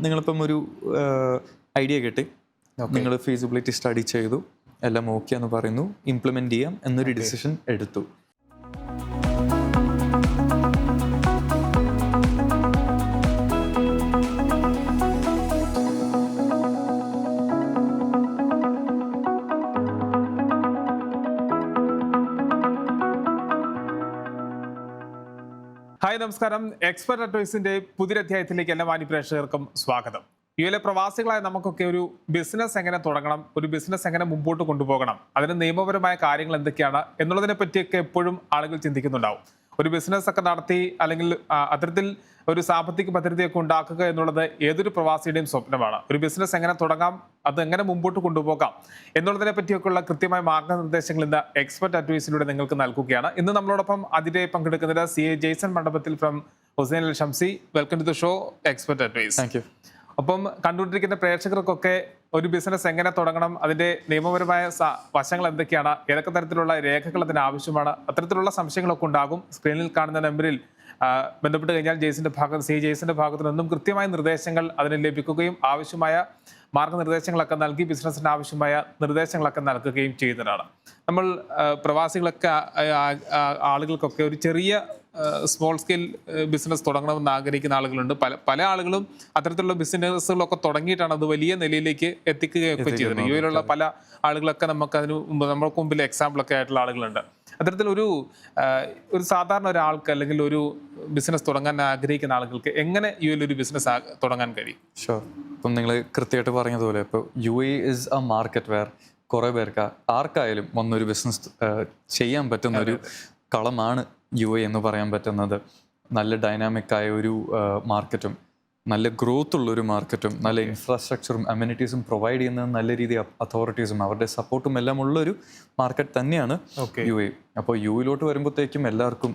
നിങ്ങളിപ്പം ഒരു ഐഡിയ കിട്ടി, നിങ്ങൾ ഫീസിബിലിറ്റി സ്റ്റഡി ചെയ്തു, എല്ലാം ഓക്കെ എന്ന് പറയുന്നു, ഇംപ്ലിമെൻറ്റ് ചെയ്യാം എന്നൊരു ഡിസിഷൻ എടുത്തു. ഹായ്, നമസ്കാരം. എക്സ്പെർട്ട് അഡ്വൈസിന്റെ പുതിയൊരധ്യായത്തിലേക്ക് എല്ലാ മാന്യപ്രേക്ഷകർക്കും സ്വാഗതം. യുഎയിലെ പ്രവാസികളായ നമുക്കൊക്കെ ഒരു ബിസിനസ് എങ്ങനെ തുടങ്ങണം, ഒരു ബിസിനസ് എങ്ങനെ മുമ്പോട്ട് കൊണ്ടുപോകണം, അതിന് നിയമപരമായ കാര്യങ്ങൾ എന്തൊക്കെയാണ് എന്നുള്ളതിനെ പറ്റിയൊക്കെ എപ്പോഴും ആളുകൾ ചിന്തിക്കുന്നുണ്ടാവും. ഒരു ബിസിനസ് ഒക്കെ നടത്തി അല്ലെങ്കിൽ അത്തരത്തിൽ ഒരു സാമ്പത്തിക ഭദ്രതയൊക്കെ ഉണ്ടാക്കുക എന്നുള്ളത് ഏതൊരു പ്രവാസിയുടെയും സ്വപ്നമാണ്. ഒരു ബിസിനസ് എങ്ങനെ തുടങ്ങാം, അത് എങ്ങനെ മുമ്പോട്ട് കൊണ്ടുപോകാം എന്നുള്ളതിനെ പറ്റിയൊക്കെയുള്ള കൃത്യമായ മാർഗ്ഗനിർദ്ദേശങ്ങൾ ഇന്ന് എക്സ്പെർട്ട് അഡ്വൈസിലൂടെ നിങ്ങൾക്ക് നൽകുകയാണ്. ഇന്ന് നമ്മളോടൊപ്പം അതിലെ പങ്കെടുക്കുന്നത് CA ജെയ്സൺ മണ്ഡപത്തിൽ from Hussain Al Shamsi. Welcome to the show expert advice. Thank you. ഒപ്പം കണ്ടുകൊണ്ടിരിക്കുന്ന പ്രേക്ഷകർക്കൊക്കെ ഒരു ബിസിനസ് എങ്ങനെ തുടങ്ങണം, അതിന്റെ നിയമപരമായ വശങ്ങൾ എന്തൊക്കെയാണ്, ഏതൊക്കെ തരത്തിലുള്ള രേഖകൾ അതിന് ആവശ്യമാണ്, അത്തരത്തിലുള്ള സംശയങ്ങളൊക്കെ ഉണ്ടാകും. സ്ക്രീനിൽ കാണുന്ന നമ്പറിൽ ബന്ധപ്പെട്ട് കഴിഞ്ഞാൽ CA ജെയ്സന്റെ ഭാഗത്തു നിന്നും കൃത്യമായ നിർദ്ദേശങ്ങൾ അതിന് ലഭിക്കുകയും ആവശ്യമായ മാർഗ്ഗനിർദ്ദേശങ്ങളൊക്കെ നൽകി ബിസിനസ്സിന് ആവശ്യമായ നിർദ്ദേശങ്ങളൊക്കെ നൽകുകയും ചെയ്യുന്നതാണ്. നമ്മൾ പ്രവാസികളൊക്കെ ആളുകൾക്കൊക്കെ ഒരു ചെറിയ സ്മോൾ സ്കെയിൽ ബിസിനസ് തുടങ്ങണമെന്ന് ആഗ്രഹിക്കുന്ന ആളുകളുണ്ട്. പല ആളുകളും അത്തരത്തിലുള്ള ബിസിനസ്സുകളൊക്കെ തുടങ്ങിയിട്ടാണ് അത് വലിയ നിലയിലേക്ക് എത്തിക്കുകയൊക്കെ ചെയ്തത്. യുഎയിലുള്ള പല ആളുകളൊക്കെ നമ്മൾക്ക് മുമ്പിൽ എക്സാമ്പിളൊക്കെ ആയിട്ടുള്ള ആളുകളുണ്ട്. അത്തരത്തിൽ ഒരു സാധാരണ ഒരാൾക്ക് അല്ലെങ്കിൽ ഒരു ബിസിനസ് തുടങ്ങാൻ ആഗ്രഹിക്കുന്ന ആളുകൾക്ക് എങ്ങനെ യുഎയിൽ ഒരു ബിസിനസ് തുടങ്ങാൻ കഴിയും? ഷുവർ. ഇപ്പം നിങ്ങൾ കൃത്യമായിട്ട് പറഞ്ഞതുപോലെ ഇപ്പോൾ UAE is a market where കുറേ പേർക്ക് ആർക്കായാലും വന്നൊരു ബിസിനസ് ചെയ്യാൻ പറ്റുന്ന ഒരു കളമാണ് UAE എന്ന് പറയാൻ പറ്റുന്നത്. നല്ല ഡൈനാമിക് ആയ ഒരു മാർക്കറ്റും നല്ല ഗ്രോത്ത് ഉള്ളൊരു മാർക്കറ്റും നല്ല ഇൻഫ്രാസ്ട്രക്ചറും അമ്യൂണിറ്റീസും പ്രൊവൈഡ് ചെയ്യുന്ന നല്ല രീതിയിൽ അതോറിറ്റീസും അവരുടെ സപ്പോർട്ടും എല്ലാം ഉള്ളൊരു മാർക്കറ്റ് തന്നെയാണ് UAE. അപ്പോൾ UAEയിലോട്ട് വരുമ്പോഴത്തേക്കും എല്ലാവർക്കും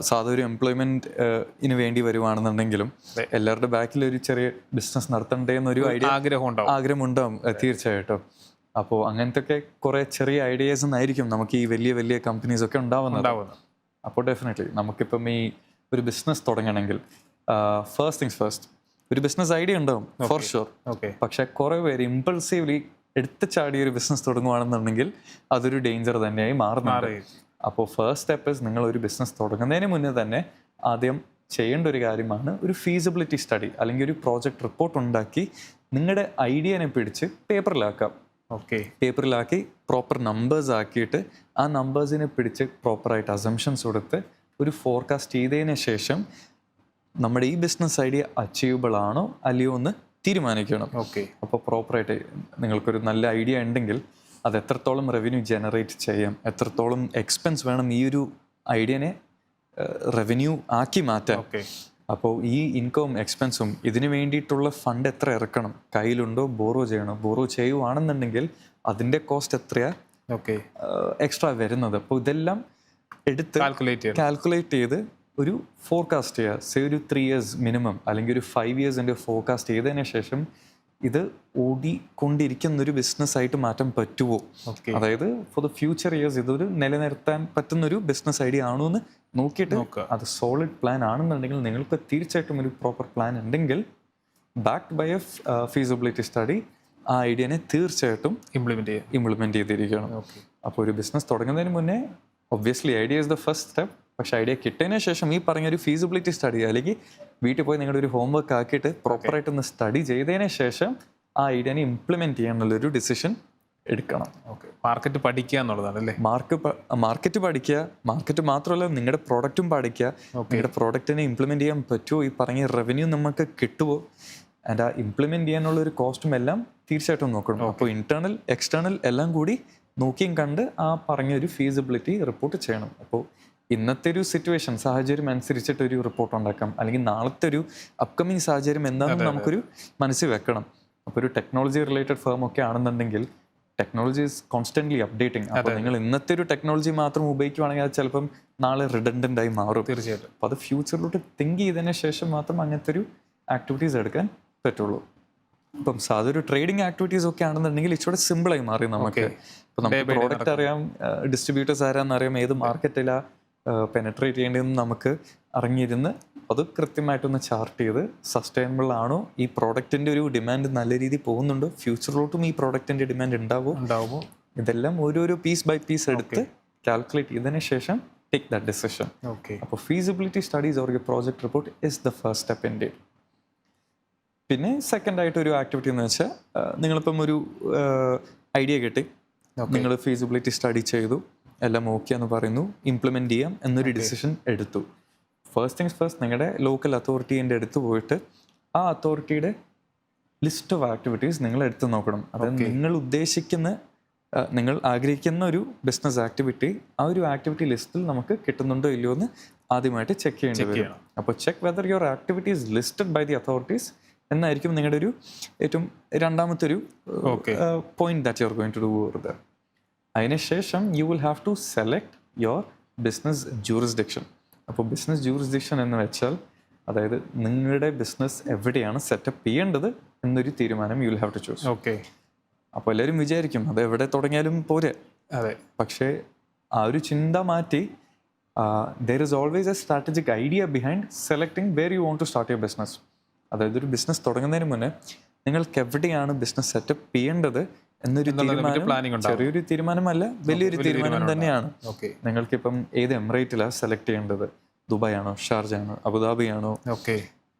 സാധാരണ ഒരു എംപ്ലോയ്മെന്റിന് വേണ്ടി വരുവാണെന്നുണ്ടെങ്കിലും എല്ലാവരുടെ ബാക്കിൽ ഒരു ചെറിയ ബിസിനസ് നടത്തണ്ടേ എന്നൊരു ആഗ്രഹം ഉണ്ടാവും തീർച്ചയായിട്ടും. അപ്പോൾ അങ്ങനത്തെ ഒക്കെ കുറെ ചെറിയ ഐഡിയാസ് എന്നായിരിക്കും നമുക്ക് ഈ വലിയ വലിയ കമ്പനീസ് ഒക്കെ ഉണ്ടാവുന്നത്. അപ്പോൾ ഡെഫിനറ്റ്ലി നമുക്കിപ്പം ഈ ഒരു ബിസിനസ് തുടങ്ങണമെങ്കിൽ ഫസ്റ്റ് തിങ്സ് ഫസ്റ്റ് ഒരു ബിസിനസ് ഐഡിയ ഉണ്ടാവും ഫോർ ഷുവർ. പക്ഷെ കുറെ പേര് ഇമ്പൾസീവ്ലി എടുത്ത് ചാടി ഒരു ബിസിനസ് തുടങ്ങുകയാണെന്നുണ്ടെങ്കിൽ അതൊരു ഡേഞ്ചർ തന്നെയായി മാറുന്നുണ്ട്. അപ്പോൾ ഫസ്റ്റ് സ്റ്റെപ്പ് നിങ്ങൾ ഒരു ബിസിനസ് തുടങ്ങുന്നതിന് മുന്നേ തന്നെ ആദ്യം ചെയ്യേണ്ട ഒരു കാര്യമാണ് ഒരു ഫീസിബിലിറ്റി സ്റ്റഡി അല്ലെങ്കിൽ ഒരു പ്രോജക്റ്റ് റിപ്പോർട്ട് ഉണ്ടാക്കി നിങ്ങളുടെ ഐഡിയനെ പിടിച്ച് പേപ്പറിലാക്കാം. പേപ്പറിലാക്കി പ്രോപ്പർ നമ്പേഴ്സ് ആക്കിയിട്ട് ആ നമ്പേഴ്സിനെ പിടിച്ച് പ്രോപ്പറായിട്ട് അസംഷൻസ് കൊടുത്ത് ഒരു ഫോർകാസ്റ്റ് ചെയ്തതിന് ശേഷം നമ്മുടെ ഈ ബിസിനസ് ഐഡിയ അച്ചീവബിൾ ആണോ അല്ലയോ എന്ന് തീരുമാനിക്കണം. അപ്പോൾ പ്രോപ്പറായിട്ട് നിങ്ങൾക്കൊരു നല്ല ഐഡിയ ഉണ്ടെങ്കിൽ അത് എത്രത്തോളം റവന്യൂ ജനറേറ്റ് ചെയ്യാം, എത്രത്തോളം എക്സ്പെൻസ് വേണം ഈ ഒരു ഐഡിയനെ റവന്യൂ ആക്കി മാറ്റാം. അപ്പോൾ ഈ ഇൻകവും എക്സ്പെൻസും ഇതിന് വേണ്ടിയിട്ടുള്ള ഫണ്ട് എത്ര ഇറക്കണം, കയ്യിലുണ്ടോ, ബോറോ ചെയ്യണോ, ബോറോ ചെയ്യുവാണെന്നുണ്ടെങ്കിൽ അതിൻ്റെ കോസ്റ്റ് എത്രയാ എക്സ്ട്രാ വരുന്നത്. അപ്പോൾ ഇതെല്ലാം എടുത്ത് കാൽക്കുലേറ്റ് ചെയ്ത് ഒരു ഫോർകാസ്റ്റ് ചെയ്യുക. സേ ഒരു 3 years മിനിമം അല്ലെങ്കിൽ ഒരു 5 years ഫോർകാസ്റ്റ് ചെയ്തതിന് ശേഷം ഇത് ഓടിക്കൊണ്ടിരിക്കുന്നൊരു ബിസിനസ് ആയിട്ട് മാറ്റാൻ പറ്റുമോ, അതായത് ഫോർ ദ ഫ്യൂച്ചർ ഇയേഴ്സ് ഇതൊരു നിലനിർത്താൻ പറ്റുന്നൊരു ബിസിനസ് ഐഡിയ ആണോ എന്ന് നോക്കിയിട്ട് അത് സോളിഡ് പ്ലാൻ ആണെന്നുണ്ടെങ്കിൽ നിങ്ങൾക്ക് തീർച്ചയായിട്ടും ഒരു പ്രോപ്പർ പ്ലാൻ ഉണ്ടെങ്കിൽ backed by a feasibility study ആ ഐഡിയനെ തീർച്ചയായിട്ടും ഇംപ്ലിമെന്റ് ചെയ്തിരിക്കണം. അപ്പോൾ ഒരു ബിസിനസ് തുടങ്ങുന്നതിന് മുന്നേ obviously idea is the first step. പക്ഷെ ഐഡിയ കിട്ടിയതിന് ശേഷം ഈ പറഞ്ഞൊരു ഫീസിബിലിറ്റി സ്റ്റഡി അല്ലെങ്കിൽ വീട്ടിൽ പോയി നിങ്ങളുടെ ഒരു ഹോംവർക്ക് ആക്കിയിട്ട് പ്രോപ്പറായിട്ടൊന്ന് സ്റ്റഡി ചെയ്തതിന് ശേഷം ആ ഐഡിയനെ ഇംപ്ലിമെന്റ് ചെയ്യാനുള്ളൊരു ഡിസിഷൻ എടുക്കണം. മാർക്കറ്റ് പഠിക്കുക എന്നുള്ളതാണ് അല്ലേ? മാർക്കറ്റ് പഠിക്കുക, മാർക്കറ്റ് മാത്രമല്ല നിങ്ങളുടെ പ്രോഡക്റ്റും പഠിക്കുക. നിങ്ങളുടെ പ്രോഡക്റ്റിനെ ഇംപ്ലിമെന്റ് ചെയ്യാൻ പറ്റുമോ, ഈ പറഞ്ഞ റവന്യൂ നമുക്ക് കിട്ടുമോ, ആൻഡ് ആ ഇംപ്ലിമെന്റ് ചെയ്യാനുള്ള ഒരു കോസ്റ്റും എല്ലാം തീർച്ചയായിട്ടും നോക്കണം. അപ്പോൾ ഇന്റേണൽ എക്സ്റ്റേണൽ എല്ലാം കൂടി നോക്കിയും കണ്ട് ആ പറഞ്ഞൊരു ഫീസിബിലിറ്റി റിപ്പോർട്ട് ചെയ്യണം. അപ്പോൾ ഇന്നത്തെ ഒരു സിറ്റുവേഷൻ സാഹചര്യം അനുസരിച്ചിട്ട് ഒരു റിപ്പോർട്ട് ഉണ്ടാക്കാം, അല്ലെങ്കിൽ നാളത്തെ ഒരു അപ്കമിങ് സാഹചര്യം എന്താണെന്ന് നമുക്കൊരു മനസ്സിൽ വെക്കണം. അപ്പോൾ ഒരു ടെക്നോളജി റിലേറ്റഡ് ഫേം ഒക്കെ ആണെന്നുണ്ടെങ്കിൽ ടെക്നോളജി ഈസ് കോൺസ്റ്റന്റ്ലി അപ്ഡേറ്റിംഗ്. അപ്പോൾ നിങ്ങൾ ഇന്നത്തെ ഒരു ടെക്നോളജി മാത്രം ഉപയോഗിക്കുവാണെങ്കിൽ അത് ചിലപ്പം നാളെ റിഡൻഡന്റ് ആയി മാറും. തീർച്ചയായിട്ടും. അപ്പോൾ അത് ഫ്യൂച്ചറിലോട്ട് തിങ്ക് ചെയ്തതിന് ശേഷം മാത്രം അങ്ങനത്തെ ഒരു ആക്ടിവിറ്റീസ് എടുക്കാൻ പറ്റുള്ളൂ. ഇപ്പം സാധാരണ ഒരു ട്രേഡിംഗ് ആക്ടിവിറ്റീസ് ഒക്കെ ആണെന്നുണ്ടെങ്കിൽ ഇച്ചിരി സിമ്പിളായി മാറി നമുക്ക്. ഇപ്പം നമുക്ക് പ്രോഡക്റ്റ് അറിയാം, ഡിസ്ട്രിബ്യൂട്ടേഴ്സ് ആരാന്ന് അറിയാം, ഏത് മാർക്കറ്റിലാണ് പെനട്രേറ്റ് ചെയ്യേണ്ടതെന്ന് നമുക്ക് അറിഞ്ഞിരുന്ന് അത് കൃത്യമായിട്ടൊന്ന് ചാർട്ട് ചെയ്ത് സസ്റ്റൈനബിൾ ആണോ, ഈ പ്രോഡക്റ്റിൻ്റെ ഒരു ഡിമാൻഡ് നല്ല രീതിയിൽ പോകുന്നുണ്ടോ, ഫ്യൂച്ചറിലോട്ടും ഈ പ്രോഡക്റ്റിൻ്റെ ഡിമാൻഡ് ഉണ്ടാവുമോ, ഇതെല്ലാം ഓരോരോ പീസ് ബൈ പീസ് എടുത്ത് കാൽക്കുലേറ്റ് ചെയ്തതിന് ശേഷം ടേക്ക് ദാറ്റ് ഡിസിഷൻ. അപ്പോൾ feasibility studies or project report is the first step in it. പിന്നെ സെക്കൻഡായിട്ട് ഒരു ആക്ടിവിറ്റി എന്ന് വെച്ചാൽ നിങ്ങളിപ്പം ഒരു ഐഡിയ കിട്ടി, നിങ്ങൾ ഫീസിബിലിറ്റി സ്റ്റഡി ചെയ്തു, എല്ലാം ഓക്കെ എന്ന് പറയുന്നു, ഇംപ്ലിമെൻറ്റ് ചെയ്യാം എന്നൊരു ഡിസിഷൻ എടുത്തു. ഫസ്റ്റ് തിങ്സ് ഫസ്റ്റ്, നിങ്ങളുടെ ലോക്കൽ അതോറിറ്റീൻ്റെ അടുത്ത് പോയിട്ട് ആ അതോറിറ്റിയുടെ ലിസ്റ്റ് ഓഫ് ആക്ടിവിറ്റീസ് നിങ്ങൾ എടുത്ത് നോക്കണം. അതായത് നിങ്ങൾ ഉദ്ദേശിക്കുന്ന നിങ്ങൾ ആഗ്രഹിക്കുന്ന ഒരു ബിസിനസ് ആക്ടിവിറ്റി ആ ഒരു ആക്ടിവിറ്റി ലിസ്റ്റിൽ നമുക്ക് കിട്ടുന്നുണ്ടോ ഇല്ലയോ എന്ന് ആദ്യമായിട്ട് ചെക്ക് ചെയ്യേണ്ടി വരും. അപ്പോൾ check whether your activity is listed by the authorities എന്നായിരിക്കും നിങ്ങളുടെ ഒരു ഏറ്റവും രണ്ടാമത്തെ ഒരു point that you are going to do over there. അതിനുശേഷം you will have to select your business jurisdiction. അപ്പോൾ ബിസിനസ് ജൂറിസ്ഡിക്ഷൻ എന്ന് വെച്ചാൽ അതായത് നിങ്ങളുടെ ബിസിനസ് എവിടെയാണ് സെറ്റപ്പ് ചെയ്യേണ്ടത് എന്നൊരു തീരുമാനം you will have to choose. അപ്പോൾ എല്ലാവരും വിചാരിക്കും അത് എവിടെ തുടങ്ങിയാലും പോരെ. പക്ഷേ ആ ഒരു ചിന്ത മാറ്റി there is always a strategic idea behind selecting where you want to start your business. അതായത് ഒരു ബിസിനസ് തുടങ്ങുന്നതിന് മുന്നേ നിങ്ങൾക്ക് എവിടെയാണ് ബിസിനസ് സെറ്റപ്പ് ചെയ്യേണ്ടത് എന്നൊരു തീരുമാനം, ചെറിയൊരു തീരുമാനമല്ല, വലിയൊരു തീരുമാനം തന്നെയാണ്. നിങ്ങൾക്കിപ്പം ഏത് എമിറേറ്റിലാണ് സെലക്ട് ചെയ്യേണ്ടത്, ദുബായ് ആണോ, ഷാർജ ആണോ, അബുദാബി ആണോ,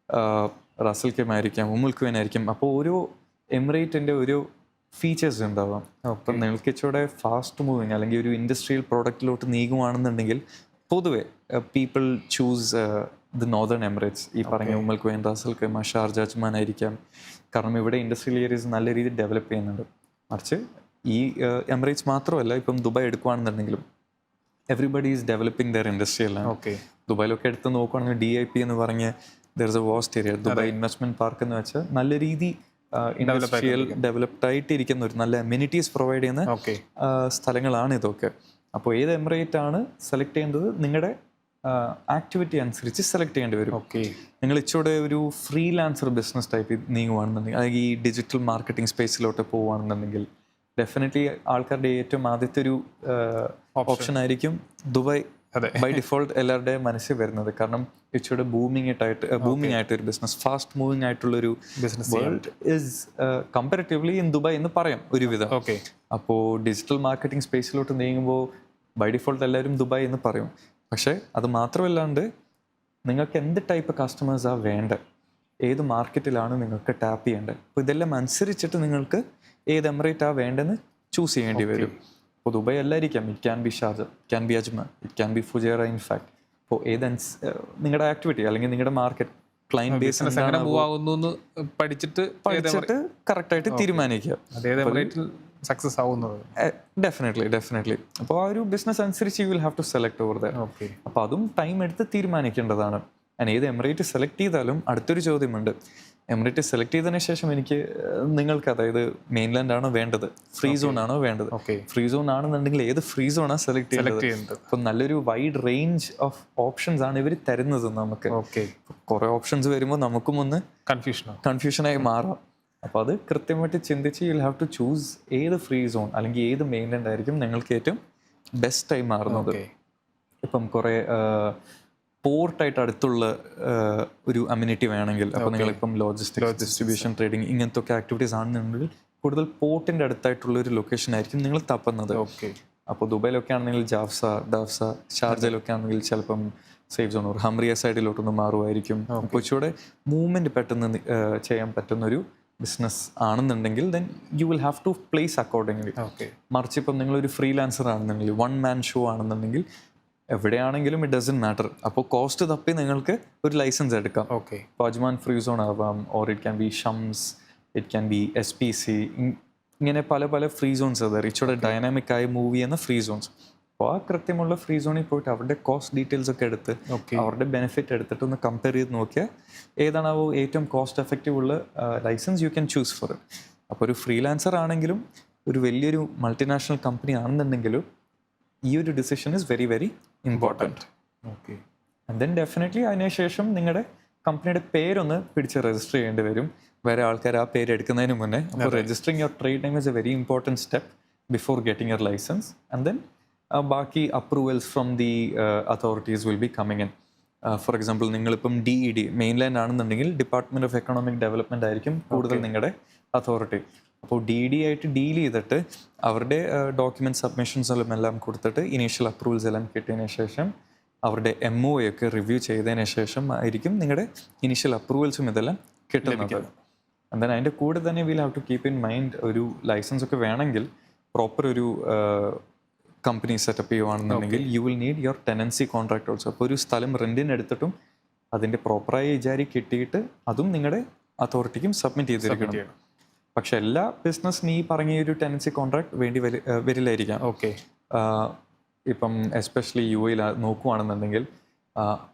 റാസൽ ഖൈമ ആയിരിക്കാം, ഉമ്മുൽ ഖുവൈൻ ആയിരിക്കും. അപ്പോൾ ഓരോ എമിറേറ്റിൻ്റെ ഒരു ഫീച്ചേഴ്സ് ഉണ്ടാവാം. അപ്പം നിങ്ങൾക്ക് ഇച്ചിടെ ഫാസ്റ്റ് മൂവിങ് അല്ലെങ്കിൽ ഒരു ഇൻഡസ്ട്രിയൽ പ്രോഡക്റ്റിലോട്ട് നീങ്ങുവാണെന്നുണ്ടെങ്കിൽ പൊതുവെ people choose the northern Emirates. ഈ പറഞ്ഞ ഉമ്മുൽ Quwain, Ras al Khaimah, Sharjah, Ajman ആയിരിക്കാം. കാരണം ഇവിടെ ഇൻഡസ്ട്രിയൽ ഏരിയസ് നല്ല രീതിയിൽ ഡെവലപ്പ് ചെയ്യുന്നുണ്ട്. മറിച്ച് ഈ എമിറേറ്റ്സ് മാത്രമല്ല, ഇപ്പം ദുബായ് എടുക്കുകയാണെന്നുണ്ടെങ്കിലും എവറിബഡി ഈസ് ഡെവലപ്പിംഗ് ദർ ഇൻഡസ്ട്രിയലാണ്. ദുബായിലൊക്കെ എടുത്ത് നോക്കുകയാണെങ്കിൽ DIP എന്ന് പറഞ്ഞ് there is a vast area, Dubai investment park എന്ന് വെച്ചാൽ നല്ല രീതി ഇൻഡസ്ട്രിയൽ ഡെവലപ്ഡ് ആയിട്ടിരിക്കുന്ന ഒരു നല്ല അമ്യൂണിറ്റീസ് പ്രൊവൈഡ് ചെയ്യുന്ന സ്ഥലങ്ങളാണ് ഇതൊക്കെ. അപ്പോൾ ഏത് എമിറേറ്റ് ആണ് സെലക്ട് ചെയ്യേണ്ടത് നിങ്ങളുടെ ആക്ടിവിറ്റി അനുസരിച്ച് സെലക്ട് ചെയ്യേണ്ടി വരും. നിങ്ങൾ ഇച്ചിടെ ഒരു ഫ്രീലാൻസർ ബിസിനസ് ടൈപ്പ് നീങ്ങുവാണെന്നുണ്ടെങ്കിൽ, അല്ലെങ്കിൽ ഈ ഡിജിറ്റൽ മാർക്കറ്റിംഗ് സ്പേസിലോട്ട് പോവുകയാണെന്നുണ്ടെങ്കിൽ ഡെഫിനറ്റ്ലി ആൾക്കാരുടെ ഏറ്റവും ആദ്യത്തെ ഒരു ഓപ്ഷൻ ആയിരിക്കും ദുബായ്. ബൈ ഡിഫോൾട്ട് എല്ലാവരുടെയും മനസ്സിൽ വരുന്നത്. കാരണം ഇച്ചിടെ ബൂമിങ് ആയിട്ട് ഒരു ബിസിനസ്, ഫാസ്റ്റ് മൂവിങ് ആയിട്ടുള്ളൊരു business world is comparatively in Dubai എന്ന് പറയാം ഒരുവിധം. അപ്പോൾ ഡിജിറ്റൽ മാർക്കറ്റിംഗ് സ്പേസിലോട്ട് നീങ്ങുമ്പോൾ ബൈ ഡിഫോൾട്ട് എല്ലാവരും ദുബായ് എന്ന് പറയും. പക്ഷേ അത് മാത്രമല്ലാണ്ട് നിങ്ങൾക്ക് എന്ത് ടൈപ്പ് കസ്റ്റമേഴ്സാണ് വേണ്ടത്, ഏത് മാർക്കറ്റിലാണ് നിങ്ങൾക്ക് ടാപ്പ് ചെയ്യേണ്ടത്, അപ്പോൾ ഇതെല്ലാം അനുസരിച്ചിട്ട് നിങ്ങൾക്ക് ഏത് എമിറേറ്റാണ് വേണ്ടതെന്ന് ചൂസ് ചെയ്യേണ്ടി വരും. ഇപ്പോൾ ദുബായ് അല്ലായിരിക്കാം, it can be Sharjah, it can be Ajman, it can be Fujairah. In fact അപ്പോൾ നിങ്ങളുടെ ആക്ടിവിറ്റി അല്ലെങ്കിൽ നിങ്ങളുടെ മാർക്കറ്റ് ക്ലൈന്റ് ബേസ് പഠിച്ചിട്ട് കറക്റ്റായിട്ട് തീരുമാനിക്കുക സക്സസ് ആവുന്നത്. ഡെഫിനറ്റ്ലി. അപ്പോൾ ആ ഒരു ബിസിനസ് അനുസരിച്ച് you will have to select over there. അപ്പോൾ അതും ടൈം എടുത്ത് തീരുമാനിക്കേണ്ടതാണ്. ഞാൻ ഏത് എമിറേറ്റ് സെലക്ട് ചെയ്താലും അടുത്തൊരു ചോദ്യമുണ്ട്. എമിറേറ്റ് സെലക്ട് ചെയ്തതിന് ശേഷം നിങ്ങൾക്ക് അതായത് മെയിൻലാൻഡ് ആണോ വേണ്ടത്, ഫ്രീ സോൺ ആണോ വേണ്ടത്? ഫ്രീ സോൺ ആണെന്നുണ്ടെങ്കിൽ ഏത് ഫ്രീ സോണാണ് സെലക്ട് ചെയ്യുന്നത്? അപ്പം നല്ലൊരു വൈഡ് റേഞ്ച് ഓഫ് ഓപ്ഷൻസ് ആണ് ഇവർ തരുന്നത് നമുക്ക്. കുറെ ഓപ്ഷൻസ് വരുമ്പോൾ നമുക്കും ഒന്ന് കൺഫ്യൂഷനായി മാറാം. അപ്പോൾ അത് കൃത്യമായിട്ട് ചിന്തിച്ച് you will have to choose ഏത് ഫ്രീ സോൺ അല്ലെങ്കിൽ ഏത് മെയിൻലാൻഡ് ആയിരിക്കും നിങ്ങൾക്ക് ഏറ്റവും ബെസ്റ്റ് ആയി മാറുന്നത്. ഇപ്പം കുറേ പോർട്ടായിട്ട് അടുത്തുള്ള ഒരു അമ്യൂണിറ്റി വേണമെങ്കിൽ, അപ്പോൾ നിങ്ങളിപ്പം ലോജിസ്റ്റിക്സ്, ഡിസ്ട്രിബ്യൂഷൻ, ട്രേഡിങ് ഇങ്ങനത്തെ ഒക്കെ ആക്ടിവിറ്റീസ് ആണെന്നുണ്ടെങ്കിൽ കൂടുതൽ പോർട്ടിൻ്റെ അടുത്തായിട്ടുള്ള ഒരു ലൊക്കേഷൻ ആയിരിക്കും നിങ്ങൾ തപ്പുന്നത്. അപ്പോൾ ദുബായിലൊക്കെ ആണെങ്കിൽ ഡാഫ്സ, ഷാർജയിലൊക്കെ ആണെങ്കിൽ ചിലപ്പം സേഫ് സോൺ ഒരു ഹംറിയ സൈഡിലോട്ടൊന്ന് മാറുമായിരിക്കും. അപ്പോൾ ഇച്ചിരി മൂവ്മെൻറ്റ് പെട്ടെന്ന് ചെയ്യാൻ പറ്റുന്നൊരു ബിസിനസ് ആണെന്നുണ്ടെങ്കിൽ then you will have to place accordingly. മറിച്ച് ഇപ്പം നിങ്ങളൊരു ഫ്രീലാൻസർ ആണെന്നുണ്ടെങ്കിൽ, വൺ മാൻ ഷോ ആണെന്നുണ്ടെങ്കിൽ എവിടെയാണെങ്കിലും ഇറ്റ് ഡസൻറ്റ് മാറ്റർ. അപ്പോൾ കോസ്റ്റ് തപ്പി നിങ്ങൾക്ക് ഒരു ലൈസൻസ് എടുക്കാം. ഇപ്പോൾ അജ്മാൻ ഫ്രീ സോൺ ആവാം, or it can B Shams, it can B SPC, ഇങ്ങനെ പല പല ഫ്രീ സോൺസ് അത് ഇച്ചിടെ ഡൈനാമിക് ആയി മൂവ് ചെയ്യുന്ന ഫ്രീ സോൺസ്. അപ്പോൾ ആ കൃത്യമുള്ള ഫ്രീ സോണിൽ പോയിട്ട് അവരുടെ കോസ്റ്റ് ഡീറ്റെയിൽസ് ഒക്കെ എടുത്ത് അവരുടെ ബെനിഫിറ്റ് എടുത്തിട്ട് ഒന്ന് കമ്പയർ ചെയ്ത് നോക്കിയാൽ ഏതാണാവോ ഏറ്റവും കോസ്റ്റ് എഫക്റ്റീവ് ഉള്ള licence you can choose for it. അപ്പോൾ ഒരു ഫ്രീലാൻസർ ആണെങ്കിലും ഒരു വലിയൊരു മൾട്ടിനാഷണൽ കമ്പനി ആണെന്നുണ്ടെങ്കിലും ഈ ഒരു decision is very very important. And then definitely അതിനുശേഷം നിങ്ങളുടെ കമ്പനിയുടെ പേരൊന്ന് പിടിച്ച് രജിസ്റ്റർ ചെയ്യേണ്ടി വരും. വേറെ ആൾക്കാർ ആ പേര് എടുക്കുന്നതിന് മുന്നേ. അപ്പോൾ registering your trade name is a very important step before getting your licence. And then ബാക്കി approvals from the authorities will be coming in. For example നിങ്ങളിപ്പം DED മെയിൻലാൻഡ് ആണെന്നുണ്ടെങ്കിൽ ഡിപ്പാർട്ട്മെൻറ്റ് ഓഫ് എക്കണോമിക് ഡെവലപ്മെൻറ്റ് ആയിരിക്കും കൂടുതൽ നിങ്ങളുടെ authority. അപ്പോൾ DED ആയിട്ട് deal ചെയ്തിട്ട് അവരുടെ ഡോക്യുമെൻറ്റ് സബ്മിഷൻസും എല്ലാം കൊടുത്തിട്ട് ഇനീഷ്യൽ അപ്രൂവൽസ് എല്ലാം കിട്ടിയതിന് ശേഷം അവരുടെ MOA ഒക്കെ റിവ്യൂ ചെയ്തതിന് ശേഷം ആയിരിക്കും നിങ്ങളുടെ ഇനീഷ്യൽ അപ്രൂവൽസും ഇതെല്ലാം കിട്ടുന്നത്. എന്തായാലും അതിൻ്റെ കൂടെ തന്നെ will have to keep in mind ഒരു ലൈസൻസ് ഒക്കെ വേണമെങ്കിൽ പ്രോപ്പർ ഒരു കമ്പനി സെറ്റപ്പ് ചെയ്യുവാണെന്നുണ്ടെങ്കിൽ you will need your tenancy contract also. അപ്പോൾ ഒരു സ്ഥലം റെൻറ്റിന് എടുത്തിട്ടും അതിൻ്റെ പ്രോപ്പറായ ഇജാരി കിട്ടിയിട്ട് അതും നിങ്ങളുടെ അതോറിറ്റിക്കും സബ്മിറ്റ് ചെയ്തിരിക്കണം. പക്ഷെ എല്ലാ ബിസിനസ്സിന് ഈ പറഞ്ഞ ഒരു ടെനൻസി കോൺട്രാക്ട് വേണ്ടി വരില്ലായിരിക്കാം. ഓക്കെ. ഇപ്പം എസ്പെഷ്യലി UAE നോക്കുവാണെന്നുണ്ടെങ്കിൽ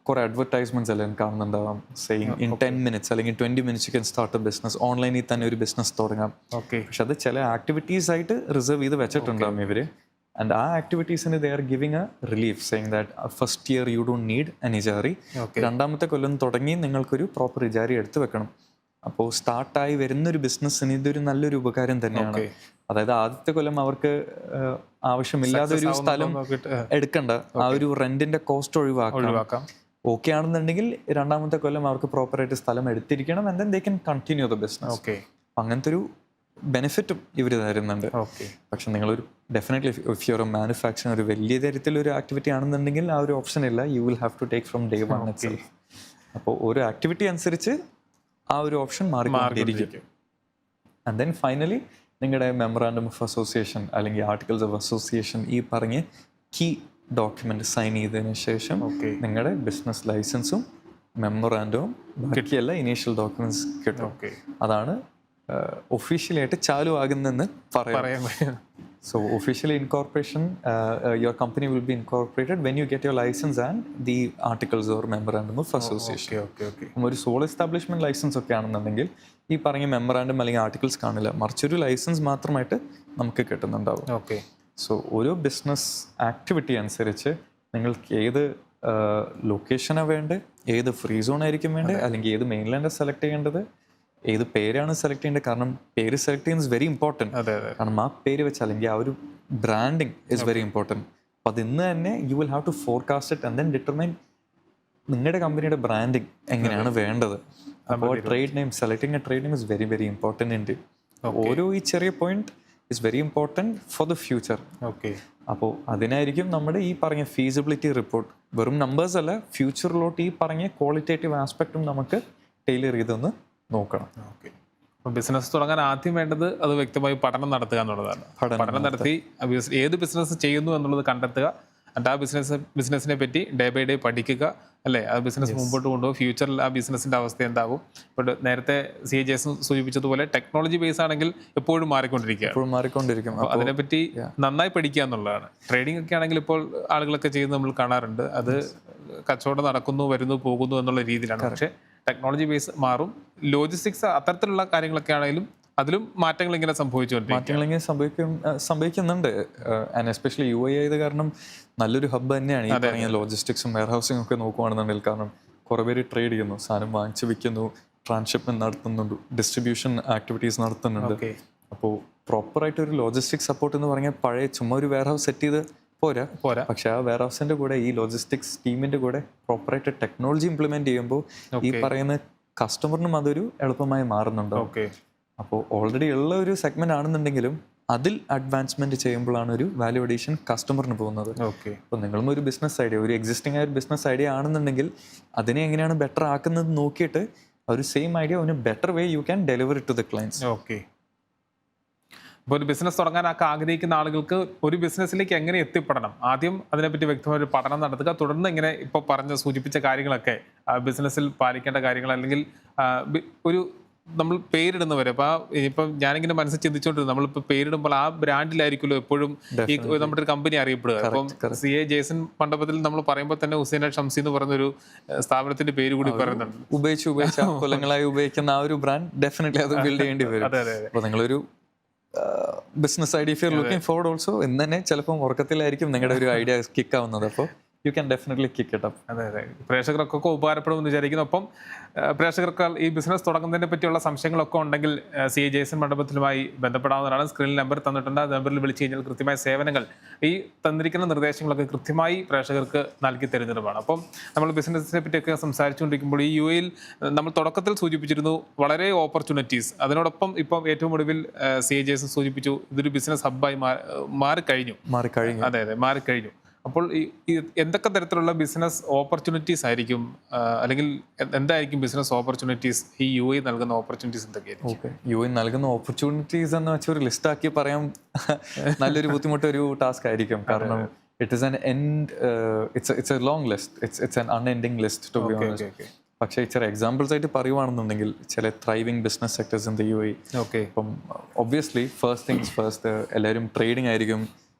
കുറേ അഡ്വർടൈസ്മെൻറ്റ്സ് എല്ലാം കാണുന്നുണ്ടാവാം. സെയിങ് ഇൻ 10 minutes അല്ലെങ്കിൽ 20 minutes you can start A business. ഓൺലൈനിൽ തന്നെ ഒരു ബിസിനസ് തുടങ്ങാം. ഓക്കെ. പക്ഷെ അത് ചില ആക്ടിവിറ്റീസ് ആയിട്ട് റിസർവ് ചെയ്ത് വെച്ചിട്ടുണ്ടാവും ഇവർ. ആൻഡ് ആ ആക്ടിവിറ്റീസിന് they are giving a relief, saying that first year you don't need an Ejari. രണ്ടാമത്തെ കൊല്ലം തുടങ്ങി നിങ്ങൾക്കൊരു പ്രോപ്പർ ഇജാരി എടുത്ത് വെക്കണം. അപ്പോൾ സ്റ്റാർട്ടായി വരുന്നൊരു ബിസിനസ്സിന് ഇതൊരു നല്ലൊരു ഉപകാരം തന്നെയാണ്. അതായത് ആദ്യത്തെ കൊല്ലം അവർക്ക് ആവശ്യമില്ലാതെ ഒരു സ്ഥലം എടുക്കണ്ട, ആ ഒരു റെന്റിന്റെ കോസ്റ്റ് ഒഴിവാക്കാം. ഓക്കെ ആണെന്നുണ്ടെങ്കിൽ രണ്ടാമത്തെ കൊല്ലം അവർക്ക് പ്രോപ്പറായിട്ട് സ്ഥലം എടുത്തിരിക്കണം. And then they can continue the business. അങ്ങനത്തെ ഒരു ബെനിഫിറ്റും ഇവർ തരുന്നുണ്ട്. പക്ഷെ നിങ്ങളൊരു definitely if you are a manufacturing ഒരു വലിയ തരത്തിലൊരു ആക്ടിവിറ്റി ആണെന്നുണ്ടെങ്കിൽ ആ ഒരു ഓപ്ഷൻ ഇല്ല. You will have to take from day one itself. അപ്പോൾ ഒരു ആക്ടിവിറ്റി അനുസരിച്ച് ആ ഒരു ഓപ്ഷൻ മാറിക്കൊണ്ടിരിക്കും. ആൻഡ് ദെൻ ഫൈനലി നിങ്ങളുടെ മെമ്മറാൻഡം ഓഫ് അസോസിയേഷൻ അല്ലെങ്കിൽ ആർട്ടിക്കിൾസ് ഓഫ് അസോസിയേഷൻ ഈ പറഞ്ഞ് കീ ഡോക്യുമെന്റ് സൈൻ ചെയ്തതിന് ശേഷം നിങ്ങളുടെ ബിസിനസ് ലൈസൻസും മെമ്മറാൻഡവും ബാക്കിയല്ല ഇനീഷ്യൽ ഡോക്യുമെന്റ്സ് കിട്ടും. അതാണ് ഒഫീഷ്യലായിട്ട് ചാലു ആകുന്നെന്ന് പറയാം. So officially incorporation, your company will be incorporated when you get your license and the articles or memorandum of association. ഒരു സോൾ എസ്റ്റാബ്ലിഷ്മെന്റ് ലൈസൻസ് ഒക്കെ ആണെന്നുണ്ടെങ്കിൽ ഈ പറഞ്ഞ മെമ്മറാൻഡം അല്ലെങ്കിൽ ആർട്ടിക്കിൾസ് കാണില്ല, മറിച്ചൊരു ലൈസൻസ് മാത്രമായിട്ട് നമുക്ക് കിട്ടുന്നുണ്ടാവും. സോ ഓരോ ബിസിനസ് ആക്ടിവിറ്റി അനുസരിച്ച് നിങ്ങൾക്ക് ഏത് ലൊക്കേഷനാണ് വേണ്ടത്, ഏത് ഫ്രീ സോൺ ആയിരിക്കും വേണ്ടത്, അല്ലെങ്കിൽ ഏത് മെയിൻലാൻഡ് സെലക്ട് ചെയ്യേണ്ടത്, ഏത് പേരാണ് സെലക്ട് ചെയ്യേണ്ടത്. കാരണം പേര് സെലക്ട് ചെയ്യുന്നത് വെരി ഇമ്പോർട്ടൻറ്റ്. കാരണം ആ പേര് വെച്ച് അല്ലെങ്കിൽ ആ ഒരു ബ്രാൻഡിങ് ഇസ് വെരി ഇമ്പോർട്ടൻറ്റ്. അപ്പോൾ അത് ഇന്ന് തന്നെ you will have to forecast it and then determine നിങ്ങളുടെ കമ്പനിയുടെ ബ്രാൻഡിങ് എങ്ങനെയാണ് വേണ്ടത്. അപ്പോൾ trade name selecting a trade name is very very important ഉണ്ട്. ഓരോ ഈ ചെറിയ point is very important for the future. അപ്പോൾ അതിനായിരിക്കും നമ്മുടെ ഈ പറഞ്ഞ ഫീസിബിലിറ്റി റിപ്പോർട്ട് വെറും നമ്പേഴ്സ് അല്ല, ഫ്യൂച്ചറിലോട്ട് ഈ പറഞ്ഞ ക്വാളിറ്റേറ്റീവ് ആസ്പെക്റ്റും നമുക്ക് ടൈലർ ചെയ്തൊന്ന് നോക്കണം. അപ്പോൾ ബിസിനസ് തുടങ്ങാൻ ആദ്യം വേണ്ടത് അത് വ്യക്തമായി പഠനം നടത്തുക എന്നുള്ളതാണ്. പഠനം നടത്തി ഏത് ബിസിനസ് ചെയ്യുന്നു എന്നുള്ളത് കണ്ടെത്തുക, എന്നിട്ട് ആ ബിസിനസ്സിനെ പറ്റി ഡേ ബൈ ഡേ പഠിക്കുക, അല്ലേ? ആ ബിസിനസ് മുമ്പോട്ട് കൊണ്ടുപോകും. ഫ്യൂച്ചറിൽ ആ ബിസിനസ്സിൻ്റെ അവസ്ഥ എന്താകും? ഇപ്പോൾ നേരത്തെ CA ജേസൺ സൂചിപ്പിച്ചതുപോലെ ടെക്നോളജി ബേസ് ആണെങ്കിൽ എപ്പോഴും മാറിക്കൊണ്ടിരിക്കും. അപ്പോൾ അതിനെപ്പറ്റി നന്നായി പഠിക്കുക എന്നുള്ളതാണ്. ട്രേഡിംഗ് ഒക്കെ ആണെങ്കിൽ ഇപ്പോൾ ആളുകളൊക്കെ ചെയ്യുന്നത് നമ്മൾ കാണാറുണ്ട്. അത് കച്ചവടം നടക്കുന്നു, വരുന്നു, പോകുന്നു എന്നുള്ള രീതിയിലാണ്. പക്ഷേ ടെക്നോളജി ബേസ് മാറും. ലോജിസ്റ്റിക്സ് അത്തരത്തിലുള്ള കാര്യങ്ങളൊക്കെ ആണെങ്കിലും അതിലും മാറ്റങ്ങൾ ഇങ്ങനെ സംഭവിക്കുന്നുണ്ട്. ആൻഡ് എസ്പെഷ്യലി UAE ആയത് കാരണം നല്ലൊരു ഹബ്ബ് തന്നെയാണ് ഈ പറഞ്ഞ ലോജിസ്റ്റിക്സും വെയർ ഹൗസിംഗ് ഒക്കെ നോക്കുവാണെന്നുണ്ടെങ്കിൽ. കാരണം കുറേ പേര് ട്രേഡ് ചെയ്യുന്നു, സാധനം വാങ്ങിച്ചു വിൽക്കുന്നു, ട്രാൻസ്ഷിപ്മെന്റ് നടത്തുന്നുണ്ട്, ഡിസ്ട്രിബ്യൂഷൻ ആക്ടിവിറ്റീസ് നടത്തുന്നുണ്ട്. അപ്പോൾ പ്രോപ്പറായിട്ട് ഒരു ലോജിസ്റ്റിക്സ് സപ്പോർട്ട് എന്ന് പറഞ്ഞാൽ പഴയ ചുമ്മാ ഒരു വെയർ ഹൗസ് സെറ്റ് ചെയ്ത് പോരാ. പക്ഷെ ആ വെയർ ഹൗസിന്റെ കൂടെ ഈ ലോജിസ്റ്റിക്സ് ടീമിന്റെ കൂടെ പ്രോപ്പറായിട്ട് ടെക്നോളജി ഇംപ്ലിമെന്റ് ചെയ്യുമ്പോൾ ഈ പറയുന്ന കസ്റ്റമറിനും അതൊരു എളുപ്പമായി മാറുന്നുണ്ടോ. അപ്പോൾ ഓൾറെഡി ഉള്ള ഒരു സെഗ്മെന്റ് ആണെന്നുണ്ടെങ്കിലും അതിൽ അഡ്വാൻസ്മെന്റ് ചെയ്യുമ്പോഴാണ് ഒരു വാല്യൂ അഡീഷൻ കസ്റ്റമറിന് പോകുന്നത്. അപ്പോൾ നിങ്ങളും ഒരു ബിസിനസ് ഐഡിയ, ഒരു എക്സിസ്റ്റിംഗ് ആയ ഒരു ബിസിനസ് ഐഡിയ ആണെന്നുണ്ടെങ്കിൽ അതിനെ എങ്ങനെയാണ് ബെറ്റർ ആക്കുന്നത് നോക്കിയിട്ട് ഒരു സെയിം ഐഡിയ ഒരു better way you can deliver it to the clients. ഇപ്പോൾ ഒരു ബിസിനസ് തുടങ്ങാനൊക്കെ ആഗ്രഹിക്കുന്ന ആളുകൾക്ക് ഒരു ബിസിനസ്സിലേക്ക് എങ്ങനെ എത്തിപ്പെടണം, ആദ്യം അതിനെപ്പറ്റി വ്യക്തമായ ഒരു പഠനം നടത്തുക. തുടർന്ന് ഇങ്ങനെ ഇപ്പോൾ സൂചിപ്പിച്ച കാര്യങ്ങളൊക്കെ ബിസിനസ്സിൽ പാലിക്കേണ്ട കാര്യങ്ങൾ, അല്ലെങ്കിൽ ഒരു നമ്മൾ പേരിടുന്നവരെ അപ്പോൾ ഇപ്പം ഞാനിങ്ങനെ മനസ്സിൽ ചിന്തിച്ചുകൊണ്ടിരുന്നു, നമ്മളിപ്പോൾ പേരിടുമ്പോൾ ആ ബ്രാൻഡിലായിരിക്കുമല്ലോ എപ്പോഴും ഈ നമ്മുടെ ഒരു കമ്പനി അറിയപ്പെടുക. അപ്പം CA ജേസൺ മണ്ഡപത്തിൽ നമ്മൾ പറയുമ്പോൾ തന്നെ ഹുസൈൻ ഷംസി എന്ന് പറയുന്നൊരു സ്ഥാപനത്തിന്റെ പേര് കൂടി പറയുന്നുണ്ട്. ഉപയോഗിച്ച് കൊല്ലങ്ങളായി ഉപയോഗിക്കുന്ന ആ ഒരു ബ്രാൻഡ് ഡെഫിനറ്റ്ലി അത് ബിൽഡ് ചെയ്യേണ്ടി വരും. അപ്പോൾ നിങ്ങളൊരു business idea if you are looking forward also ഇന്ന് തന്നെ ചിലപ്പം ഉറക്കത്തിലായിരിക്കും നിങ്ങളുടെ ഒരു ഐഡിയ കിക്ക് ആവുന്നത്. അപ്പോൾ U can definitely kick it up. അതെ പ്രേക്ഷകർക്കൊക്കെ ഉപകാരപ്പെടുമെന്ന് വിചാരിക്കുന്നു. ഒപ്പം പ്രേക്ഷകർക്ക് ഈ ബിസിനസ് തുടങ്ങുന്നതിനെ പറ്റിയുള്ള സംശയങ്ങളൊക്കെ ഉണ്ടെങ്കിൽ CA ജെയ്സൺ മണ്ഡപത്തിലുമായി ബന്ധപ്പെടാവുന്നതാണ്. സ്ക്രീനിൽ നമ്പർ തന്നിട്ടുണ്ട്. ആ നമ്പറിൽ വിളിച്ചു കഴിഞ്ഞാൽ കൃത്യമായ സേവനങ്ങൾ, ഈ തന്നിരിക്കുന്ന നിർദ്ദേശങ്ങളൊക്കെ കൃത്യമായി പ്രേക്ഷകർക്ക് നൽകി തരുന്നതുമാണ്. അപ്പം നമ്മൾ ബിസിനസ്സിനെ പറ്റിയൊക്കെ സംസാരിച്ചുകൊണ്ടിരിക്കുമ്പോൾ ഈ UAE നമ്മൾ തുടക്കത്തിൽ സൂചിപ്പിച്ചിരുന്നു വളരെ ഓപ്പർച്യൂണിറ്റീസ്. അതിനോടൊപ്പം ഇപ്പം ഏറ്റവും ഒടുവിൽ CA ജെയ്സൺ സൂചിപ്പിച്ചു ഇതൊരു ബിസിനസ് ഹബ്ബായി മാറിക്കഴിഞ്ഞു. അതെ മാറിക്കഴിഞ്ഞു. അപ്പോൾ ഈ എന്തൊക്കെ തരത്തിലുള്ള ബിസിനസ് ഓപ്പർച്യൂണിറ്റീസ് ആയിരിക്കും, അല്ലെങ്കിൽ എന്തായിരിക്കും ബിസിനസ് ഓപ്പർച്യൂണിറ്റീസ് ഈ UAE നൽകുന്ന ഓപ്പർച്യൂണിറ്റീസ് എന്തൊക്കെയായിരിക്കും? UAE നൽകുന്ന ഓപ്പർച്യൂണിറ്റീസ് എന്ന് വെച്ചാൽ ഒരു ലിസ്റ്റ് ആക്കി പറയാൻ നല്ലൊരു ബുദ്ധിമുട്ടൊരു ടാസ്ക് ആയിരിക്കും. കാരണം it is an it's a long list, it's an unending list to be honest. പക്ഷേ ചില എക്സാമ്പിൾസ് ആയിട്ട് പറയുവാണെന്നുണ്ടെങ്കിൽ ചില thriving business sectors in the UAE. ഇപ്പം ഒബ്വിയസ്ലി ഫസ്റ്റ് തിങ്സ് ഫസ്റ്റ് എല്ലാവരും ട്രേഡിംഗ് ആയിരിക്കും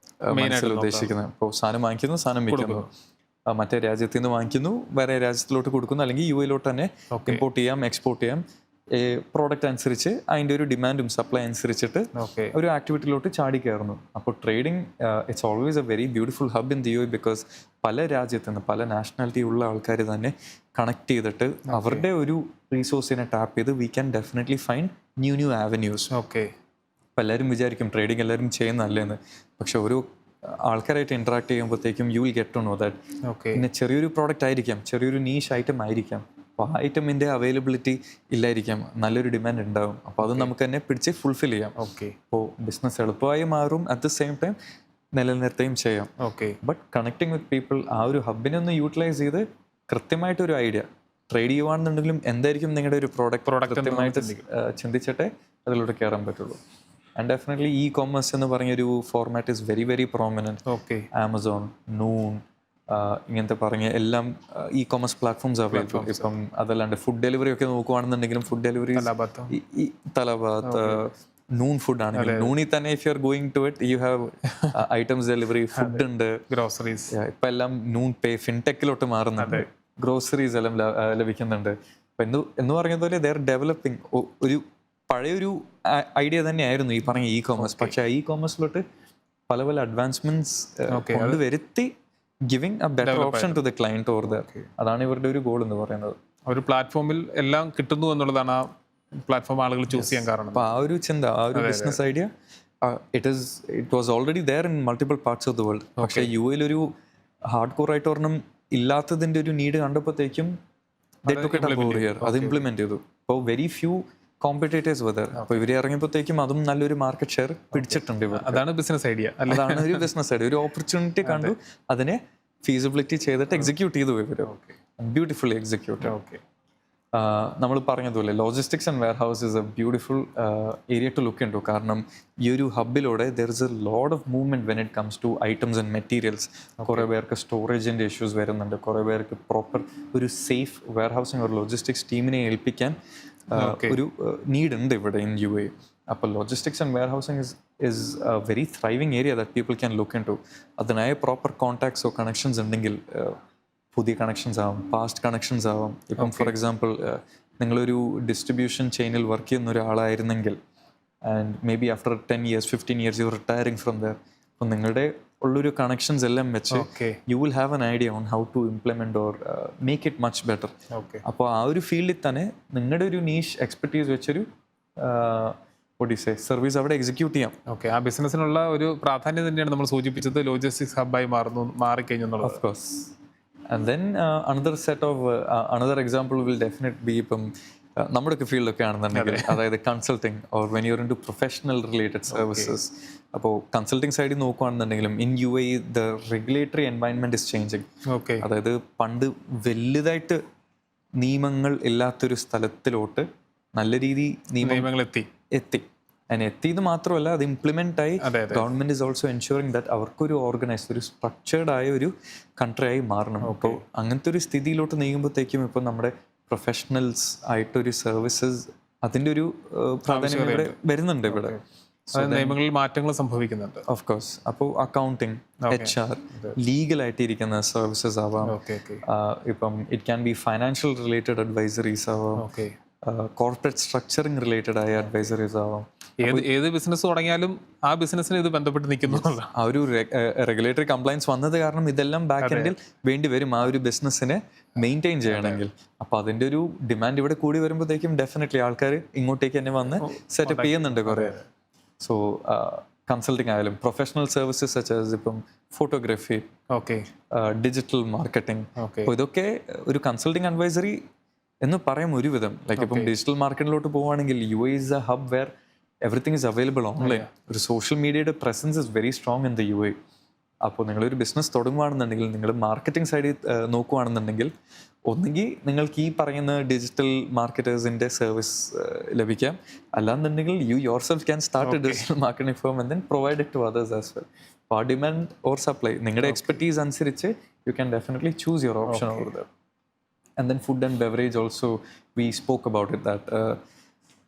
മനസ്സിൽ ഉദ്ദേശിക്കുന്നത്. ഇപ്പോൾ സാധനം വാങ്ങിക്കുന്നു, സാധനം വിൽക്കുന്നു, മറ്റേ രാജ്യത്തിൽ നിന്ന് വാങ്ങിക്കുന്നു, വേറെ രാജ്യത്തിലോട്ട് കൊടുക്കുന്നു, അല്ലെങ്കിൽ UAE തന്നെ ഇമ്പോർട്ട് ചെയ്യാം, എക്സ്പോർട്ട് ചെയ്യാം. പ്രോഡക്റ്റ് അനുസരിച്ച് അതിൻ്റെ ഒരു ഡിമാൻഡും സപ്ലൈ അനുസരിച്ചിട്ട് ഒരു ആക്ടിവിറ്റിയിലോട്ട് ചാടി കയറുന്നു. അപ്പോൾ trading it's always A very beautiful hub in the UAE because പല രാജ്യത്തു നിന്ന് പല നാഷണാലിറ്റി ഉള്ള ആൾക്കാർ തന്നെ കണക്ട് ചെയ്തിട്ട് അവരുടെ ഒരു റീസോഴ്സിനെ ടാപ്പ് ചെയ്ത് we can definitely find new avenues. അപ്പോൾ എല്ലാവരും വിചാരിക്കും ട്രേഡിംഗ് എല്ലാവരും ചെയ്യുന്നതല്ലേന്ന്. പക്ഷെ ഓരോ ആൾക്കാരായിട്ട് ഇൻട്രാക്ട് ചെയ്യുമ്പോഴത്തേക്കും you will get to know that പിന്നെ ചെറിയൊരു പ്രോഡക്റ്റ് ആയിരിക്കാം, ചെറിയൊരു നീഷ് ഐറ്റം ആയിരിക്കാം, അപ്പോൾ ആ ഐറ്റമിൻ്റെ അവൈലബിലിറ്റി ഇല്ലായിരിക്കാം, നല്ലൊരു ഡിമാൻഡ് ഉണ്ടാവും. അപ്പോൾ അത് നമുക്ക് തന്നെ പിടിച്ച് ഫുൾഫിൽ ചെയ്യാം. അപ്പോൾ ബിസിനസ് എളുപ്പമായി മാറും, അറ്റ് ദ സെയിം ടൈം നിലനിർത്തുകയും ചെയ്യാം. ബട്ട് കണക്ടിങ് വിത്ത് പീപ്പിൾ, ആ ഒരു ഹബിനെ ഒന്ന് യൂട്ടിലൈസ് ചെയ്ത് കൃത്യമായിട്ടൊരു ഐഡിയ ട്രേഡ് ചെയ്യുവാണെന്നുണ്ടെങ്കിലും എന്തായിരിക്കും നിങ്ങളുടെ ഒരു പ്രോഡക്റ്റ് കൃത്യമായിട്ട് ചിന്തിച്ചിട്ടേ അതിലൂടെ കയറാൻ പറ്റുള്ളൂ. ആൻഡ് ഡെഫിനറ്റ്ലി ഇ-കോമേഴ്സ് എന്ന് പറഞ്ഞൊരു format is very prominent. Amazon, noon, ഇങ്ങനത്തെ പറഞ്ഞ എല്ലാം ഇ-കോമേഴ്സ് പ്ലാറ്റ്ഫോംസ് അവൈലബിൾ. ഇപ്പം അതല്ലാണ്ട് ഫുഡ് ഡെലിവറി ഒക്കെ നോക്കുവാണെന്നുണ്ടെങ്കിലും food delivery Talabat, Noon food ആണെങ്കിലും നൂണിൽ തന്നെ if you are going to it you have items delivery, food ഉണ്ട്, ഗ്രോസറീസ്. ഇപ്പം എല്ലാം നൂൺ പേ ഫിൻടെക്കിലോട്ട് മാറുന്നുണ്ട്, ഗ്രോസറീസ് എല്ലാം ലഭിക്കുന്നുണ്ട്. അപ്പം എന്ന് പറഞ്ഞ പോലെ ദേ ആർ ഡെവലപ്പിംഗ്. ഒരു പഴയൊരു ഐഡിയ തന്നെയായിരുന്നു ഈ പറഞ്ഞ ഇ-കോമേഴ്സ്. പക്ഷെ ഇ-കോമേഴ്സിലോട്ട് പല അഡ്വാൻസ്മെന്റ്സ് കൊണ്ടുവരുത്തി giving a better option to the client or there. അതാണ് ഇവരുടെ ഒരു ഗോൾ എന്ന് പറയുന്നത്. ഒരു പ്ലാറ്റ്ഫോമിൽ എല്ലാം കിട്ടുന്നു എന്നുള്ളതാണ് ആ പ്ലാറ്റ്ഫോം ആളുകൾ ചൂസ് ചെയ്യാൻ കാരണം. അപ്പോൾ ആ ഒരു ചിന്ത, ആ ഒരു business idea it was already there in multiple parts of the world. പക്ഷേ UAE ഒരു ഹാർഡ് കോർ ആയിട്ട് ഒരെണ്ണം ഇല്ലാത്തതിൻ്റെ ഒരു നീഡ് കണ്ടപ്പോഴത്തേക്കും അത് ഇംപ്ലിമെന്റ് ചെയ്തു. അപ്പോൾ വെരി ഫ്യൂ കോമ്പറ്റേറ്റേഴ്സ് വെതർ. അപ്പോൾ ഇവർ ഇറങ്ങിയപ്പോഴത്തേക്കും അതും നല്ലൊരു മാർക്കറ്റ് ഷെയർ പിടിച്ചിട്ടുണ്ട്. അതാണ് ബിസിനസ് ഐഡിയ, അതാണ് ഒരു ബിസിനസ് ഐഡിയ. ഒരു ഓപ്പർച്യൂണിറ്റി കണ്ടു, അതിനെ ഫീസിബിലിറ്റി ചെയ്തിട്ട് എക്സിക്യൂട്ട് ചെയ്തു ഇവർ, ബ്യൂട്ടിഫുള്ളി എക്സിക്യൂട്ട്. നമ്മൾ പറഞ്ഞതുപോലെ logistics and warehouse is a beautiful area to look into. കാരണം ഈ ഒരു ഹബിലൂടെ there is a lot of movement when it comes to items and materials. കുറേ പേർക്ക് സ്റ്റോറേജിൻ്റെ ഇഷ്യൂസ് വരുന്നുണ്ട്, കുറേ പേർക്ക് പ്രോപ്പർ ഒരു സേഫ് വെയർ ഹൗസിങ് ഒരു ലോജിസ്റ്റിക്സ് ടീമിനെ ഏൽപ്പിക്കാൻ ഒരു നീഡ് ഉണ്ട് ഇവിടെ ഇൻ UAE. അപ്പോൾ logistics and warehousing is a very thriving area that people can look in to. അതിനായ പ്രോപ്പർ കോൺടാക്ട്സോ കണക്ഷൻസ് ഉണ്ടെങ്കിൽ, പുതിയ കണക്ഷൻസ് ആവാം, പാസ്റ്റ് കണക്ഷൻസ് ആവാം. ഇപ്പം ഫോർ എക്സാമ്പിൾ നിങ്ങളൊരു ഡിസ്ട്രിബ്യൂഷൻ ചെയിനിൽ വർക്ക് ചെയ്യുന്ന ഒരാളായിരുന്നെങ്കിൽ and maybe after 10 years 15 years you retiring from there, അപ്പം നിങ്ങളുടെ ഉള്ളൊരു കണക്ഷൻസ് എല്ലാം വെച്ച് you will have an idea on how to implement or make it much better. അപ്പോൾ ആ ഒരു ഫീൽഡിൽ തന്നെ നിങ്ങളുടെ ഒരു നീഷ് എക്സ്പെർട്ടീസ് വെച്ചൊരു സർവീസ് അവിടെ എക്സിക്യൂട്ട് ചെയ്യാം. ആ ബിസിനസ്സിനുള്ള ഒരു പ്രാധാന്യം തന്നെയാണ് നമ്മൾ സൂചിപ്പിച്ചത്, ലോജിസ്റ്റിക്സ് ഹബ്ബായി മാറിക്കഴിഞ്ഞു എന്നുള്ളത്. Of course. And then another example will definitely be ഇപ്പം നമ്മുടെയൊക്കെ ഫീൽഡൊക്കെ ആണെന്നുണ്ടെങ്കിൽ, അതായത് consulting or when you are into professional related services. അപ്പോൾ കൺസൾട്ടിങ് സൈഡിൽ നോക്കുകയാണെന്നുണ്ടെങ്കിലും in UAE the regulatory environment is changing. അതായത് പണ്ട് വലുതായിട്ട് നിയമങ്ങൾ ഇല്ലാത്തൊരു സ്ഥലത്തിലോട്ട് നല്ല രീതി നിയമങ്ങൾ എത്തി. എത്തിയത് മാത്രമല്ല, അത് ഇംപ്ലിമെന്റ് ആയി. Government is also ensuring that അവർക്കൊരു ഓർഗനൈസ്ഡ് ഒരു സ്ട്രക്ചേർഡ് ആയ ഒരു കൺട്രി ആയി മാറണം. അപ്പോൾ അങ്ങനത്തെ ഒരു സ്ഥിതിയിലോട്ട് നീങ്ങുമ്പോഴത്തേക്കും ഇപ്പോൾ നമ്മുടെ പ്രൊഫഷണൽസ് ആയിട്ടൊരു സർവീസസ് അതിൻ്റെ ഒരു പ്രാധാന്യം ഇവിടെ വരുന്നുണ്ട്. ഇവിടെ നിയമങ്ങളിൽ മാറ്റങ്ങൾ സംഭവിക്കുന്നുണ്ട്. Of course. അപ്പോൾ അക്കൗണ്ടിങ്, HR, ലീഗലായിട്ട് ഇരിക്കുന്ന സർവീസസ് ആവാം. ഇപ്പം it can B financial related advisories ആവാം, കോർപ്പറേറ്റ് സ്ട്രക്ചറിങ് റിലേറ്റഡ് ആയ അഡ്വൈസറീസ് ആവാം. ഏത് ബിസിനസ് തുടങ്ങിയാലും ആ ബിസിനസ്സിന് ഇത് ബന്ധപ്പെട്ട് നിൽക്കുന്നു. ആ ഒരു റെഗുലേറ്ററി കംപ്ലയൻസ് വന്നത് കാരണം ഇതെല്ലാം ബാക്ക് എൻഡിൽ വേണ്ടി വരും ആ ഒരു ബിസിനസ്സിനെ മെയിൻറ്റെയിൻ ചെയ്യണമെങ്കിൽ. അപ്പോൾ അതിൻ്റെ ഒരു ഡിമാൻഡ് ഇവിടെ കൂടി വരുമ്പോഴത്തേക്കും ഡെഫിനറ്റ്ലി ആൾക്കാർ ഇങ്ങോട്ടേക്ക് തന്നെ വന്ന് സെറ്റപ്പ് ചെയ്യുന്നുണ്ട് കുറേ. സോ കൺസൾട്ടിങ് ആയാലും പ്രൊഫഷണൽ സർവീസസ് സച്ച് ആസ് ഇപ്പം ഫോട്ടോഗ്രാഫി, ഡിജിറ്റൽ മാർക്കറ്റിംഗ്, അപ്പോൾ ഇതൊക്കെ ഒരു കൺസൾട്ടിങ് അഡ്വൈസറി എന്ന് പറയാം ഒരുവിധം. ലൈക്ക് ഇപ്പം ഡിജിറ്റൽ മാർക്കറ്റിലോട്ട് പോവുകയാണെങ്കിൽ UAE is a hub where everything is available online. ഒരു സോഷ്യൽ മീഡിയയുടെ presence is very strong in the UAE. അപ്പോൾ നിങ്ങളൊരു ബിസിനസ് തുടങ്ങുകയാണെന്നുണ്ടെങ്കിൽ, നിങ്ങൾ മാർക്കറ്റിംഗ് സൈഡിൽ നോക്കുകയാണെന്നുണ്ടെങ്കിൽ, ഒന്നുകിൽ നിങ്ങൾക്ക് ഈ പറയുന്ന ഡിജിറ്റൽ മാർക്കറ്റേഴ്സിൻ്റെ സർവീസ് ലഭിക്കാം, അല്ലാന്നുണ്ടെങ്കിൽ you yourself can start a digital marketing firm and then provide it to others as well. അപ്പോൾ ആ ഡിമാൻഡ് ഓർ സപ്ലൈ നിങ്ങളുടെ എക്സ്പെർട്ടീസ് അനുസരിച്ച് you can definitely choose your option over there. And then food and beverage also, we spoke about it, that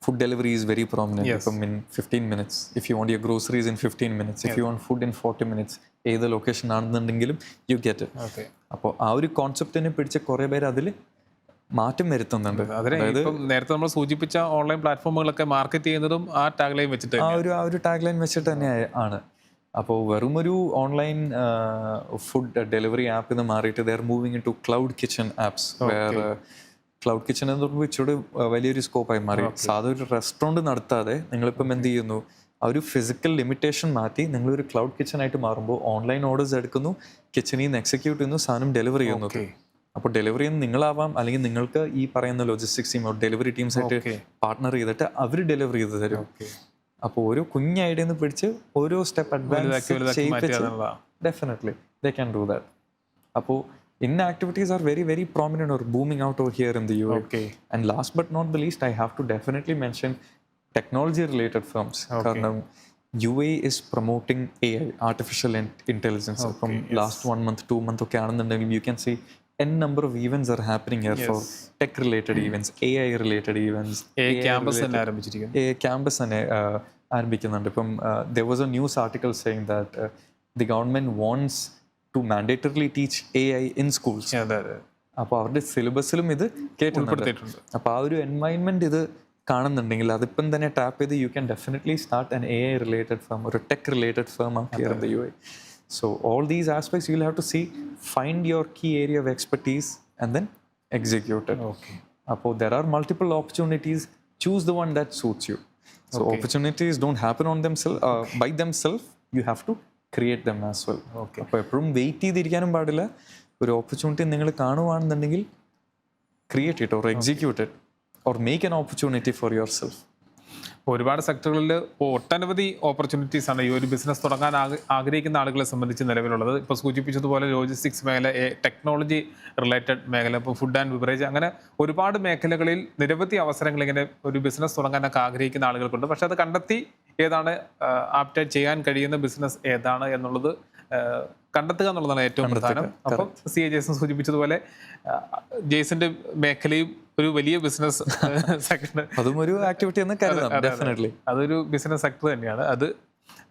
food delivery is very prominent. In 15 minutes. If you want your groceries in 15 minutes, if you want food in 40 minutes, ഏത് location ആണെന്നുണ്ടെങ്കിലും you get it. അപ്പോൾ ആ ഒരു കോൺസെപ്റ്റിനെ പിടിച്ച് കുറേ പേര് അതിൽ മാറ്റം വരുത്തുന്നുണ്ട്. അതായത് നേരത്തെ നമ്മൾ സൂചിപ്പിച്ച ഓൺലൈൻ പ്ലാറ്റ്ഫോമുകളൊക്കെ മാർക്കറ്റ് ചെയ്യുന്നതും ആ ടാഗ് ലൈൻ വെച്ചിട്ട്, ആ ഒരു ടാഗ് ലൈൻ വെച്ചിട്ട് തന്നെ ആണ്. അപ്പോൾ വെറും ഒരു ഓൺലൈൻ ഫുഡ് ഡെലിവറി ആപ്പ് എന്ന് മാറിയിട്ട് they are moving into cloud kitchen apps. വേറെ ക്ലൗഡ് കിച്ചൺ എന്ന് പറയുമ്പോൾ ഇച്ചിരി വലിയൊരു സ്കോപ്പായി മാറി. സാധാരണ ഒരു റെസ്റ്റോറൻറ്റ് നടത്താതെ നിങ്ങളിപ്പം എന്ത് ചെയ്യുന്നു, ആ ഒരു ഫിസിക്കൽ ലിമിറ്റേഷൻ മാറ്റി നിങ്ങളൊരു ക്ലൗഡ് കിച്ചൺ ആയിട്ട് മാറുമ്പോൾ ഓൺലൈൻ ഓർഡേഴ്സ് എടുക്കുന്നു, കിച്ചണിൽ നിന്ന് എക്സിക്യൂട്ട് ചെയ്യുന്നു, സാധനം ഡെലിവറി ചെയ്യുന്നു. അപ്പോൾ ഡെലിവറി ചെയ്യുന്ന നിങ്ങളാവാം, അല്ലെങ്കിൽ നിങ്ങൾക്ക് ഈ പറയുന്ന ലോജിസ്റ്റിക്സ് ടീം ഡെലിവറി ടീംസായിട്ട് പാർട്ട്ണർ ചെയ്തിട്ട് അവർ ഡെലിവറി ചെയ്ത് തരും. അപ്പോൾ ഓരോ കുഞ്ഞ് ഐഡിയ നിന്ന് പിടിച്ച് ഓരോ step advance definitely they can do that. അപ്പോൾ ഇന്ന activities are very very prominent or booming out over here in the UAE. And last but not the least, I have to definitely mention technology related firms. കാരണം UAE is promoting AI, artificial intelligence. ഇപ്പം last 1 month 2 month ഒക്കെ ആണെന്നുണ്ടെങ്കിൽ you can see n number of events are happening here for tech related events, AI related events. Campus തന്നെ ആരംഭിച്ചിരിക്കുന്നു. Campus തന്നെ ആരംഭിക്കുന്നുണ്ട്. ഇപ്പം there was a news article saying that the government wants to mandatorily teach AI in schools. അപ്പോൾ അവരുടെ സിലബസിലും ഇത് കേട്ടിട്ടുണ്ട്. അപ്പോൾ ആ ഒരു എൻവയൺമെന്റ് ഇത് കാണുന്നുണ്ടെങ്കിൽ അതിപ്പം തന്നെ ടാപ്പ് ചെയ്ത് you can definitely start an AI related firm, ഒരു tech related firm out here in the UAE. So all these aspects you'll have to see, find your key area of expertise and then execute it. Appo there are multiple opportunities, choose the one that suits you. So opportunities don't happen on themselves by themselves, you have to create them as well. അപ്പോൾ എപ്പോഴും wait ചെയ്തിരിക്കാനും പാടില്ല. ഒരു opportunity നിങ്ങൾ കാണുവാണെന്നുണ്ടെങ്കിൽ create it or execute it or make an opportunity for yourself. ഒരുപാട് സെക്ടറുകളിൽ ഒട്ടനവധി opportunities ആണ് ഈ ഒരു ബിസിനസ് തുടങ്ങാൻ ആഗ്രഹിക്കുന്ന ആളുകളെ സംബന്ധിച്ച് നിലവിലുള്ളത്. ഇപ്പോൾ സൂചിപ്പിച്ചതുപോലെ ലോജിസ്റ്റിക്സ് മേഖല, ടെക്നോളജി റിലേറ്റഡ് മേഖല, ഇപ്പോൾ ഫുഡ് ആൻഡ് ബിവറേജ്, അങ്ങനെ ഒരുപാട് മേഖലകളിൽ നിരവധി അവസരങ്ങൾ ഇങ്ങനെ ഒരു ബിസിനസ് തുടങ്ങാനൊക്കെ ആഗ്രഹിക്കുന്ന ആളുകൾക്കുണ്ട്. പക്ഷെ അത് കണ്ടെത്തി ഏതാണ് ആപ്റ്റായി ചെയ്യാൻ കഴിയുന്ന ബിസിനസ് ഏതാണ് എന്നുള്ളത് കണ്ടെത്തുക എന്നുള്ളതാണ് ഏറ്റവും പ്രധാനം. അപ്പം CA ജേസൺ സൂചിപ്പിച്ചതുപോലെ ജേസന്റെ മേഖലയും ഒരു വലിയ ബിസിനസ് സെക്ടർ, അതും ഒരു ആക്ടിവിറ്റി എന്ന് കരുതാം. ഡെഫിനറ്റ്ലി അതൊരു ബിസിനസ് സെക്ടർ തന്നെയാണ്.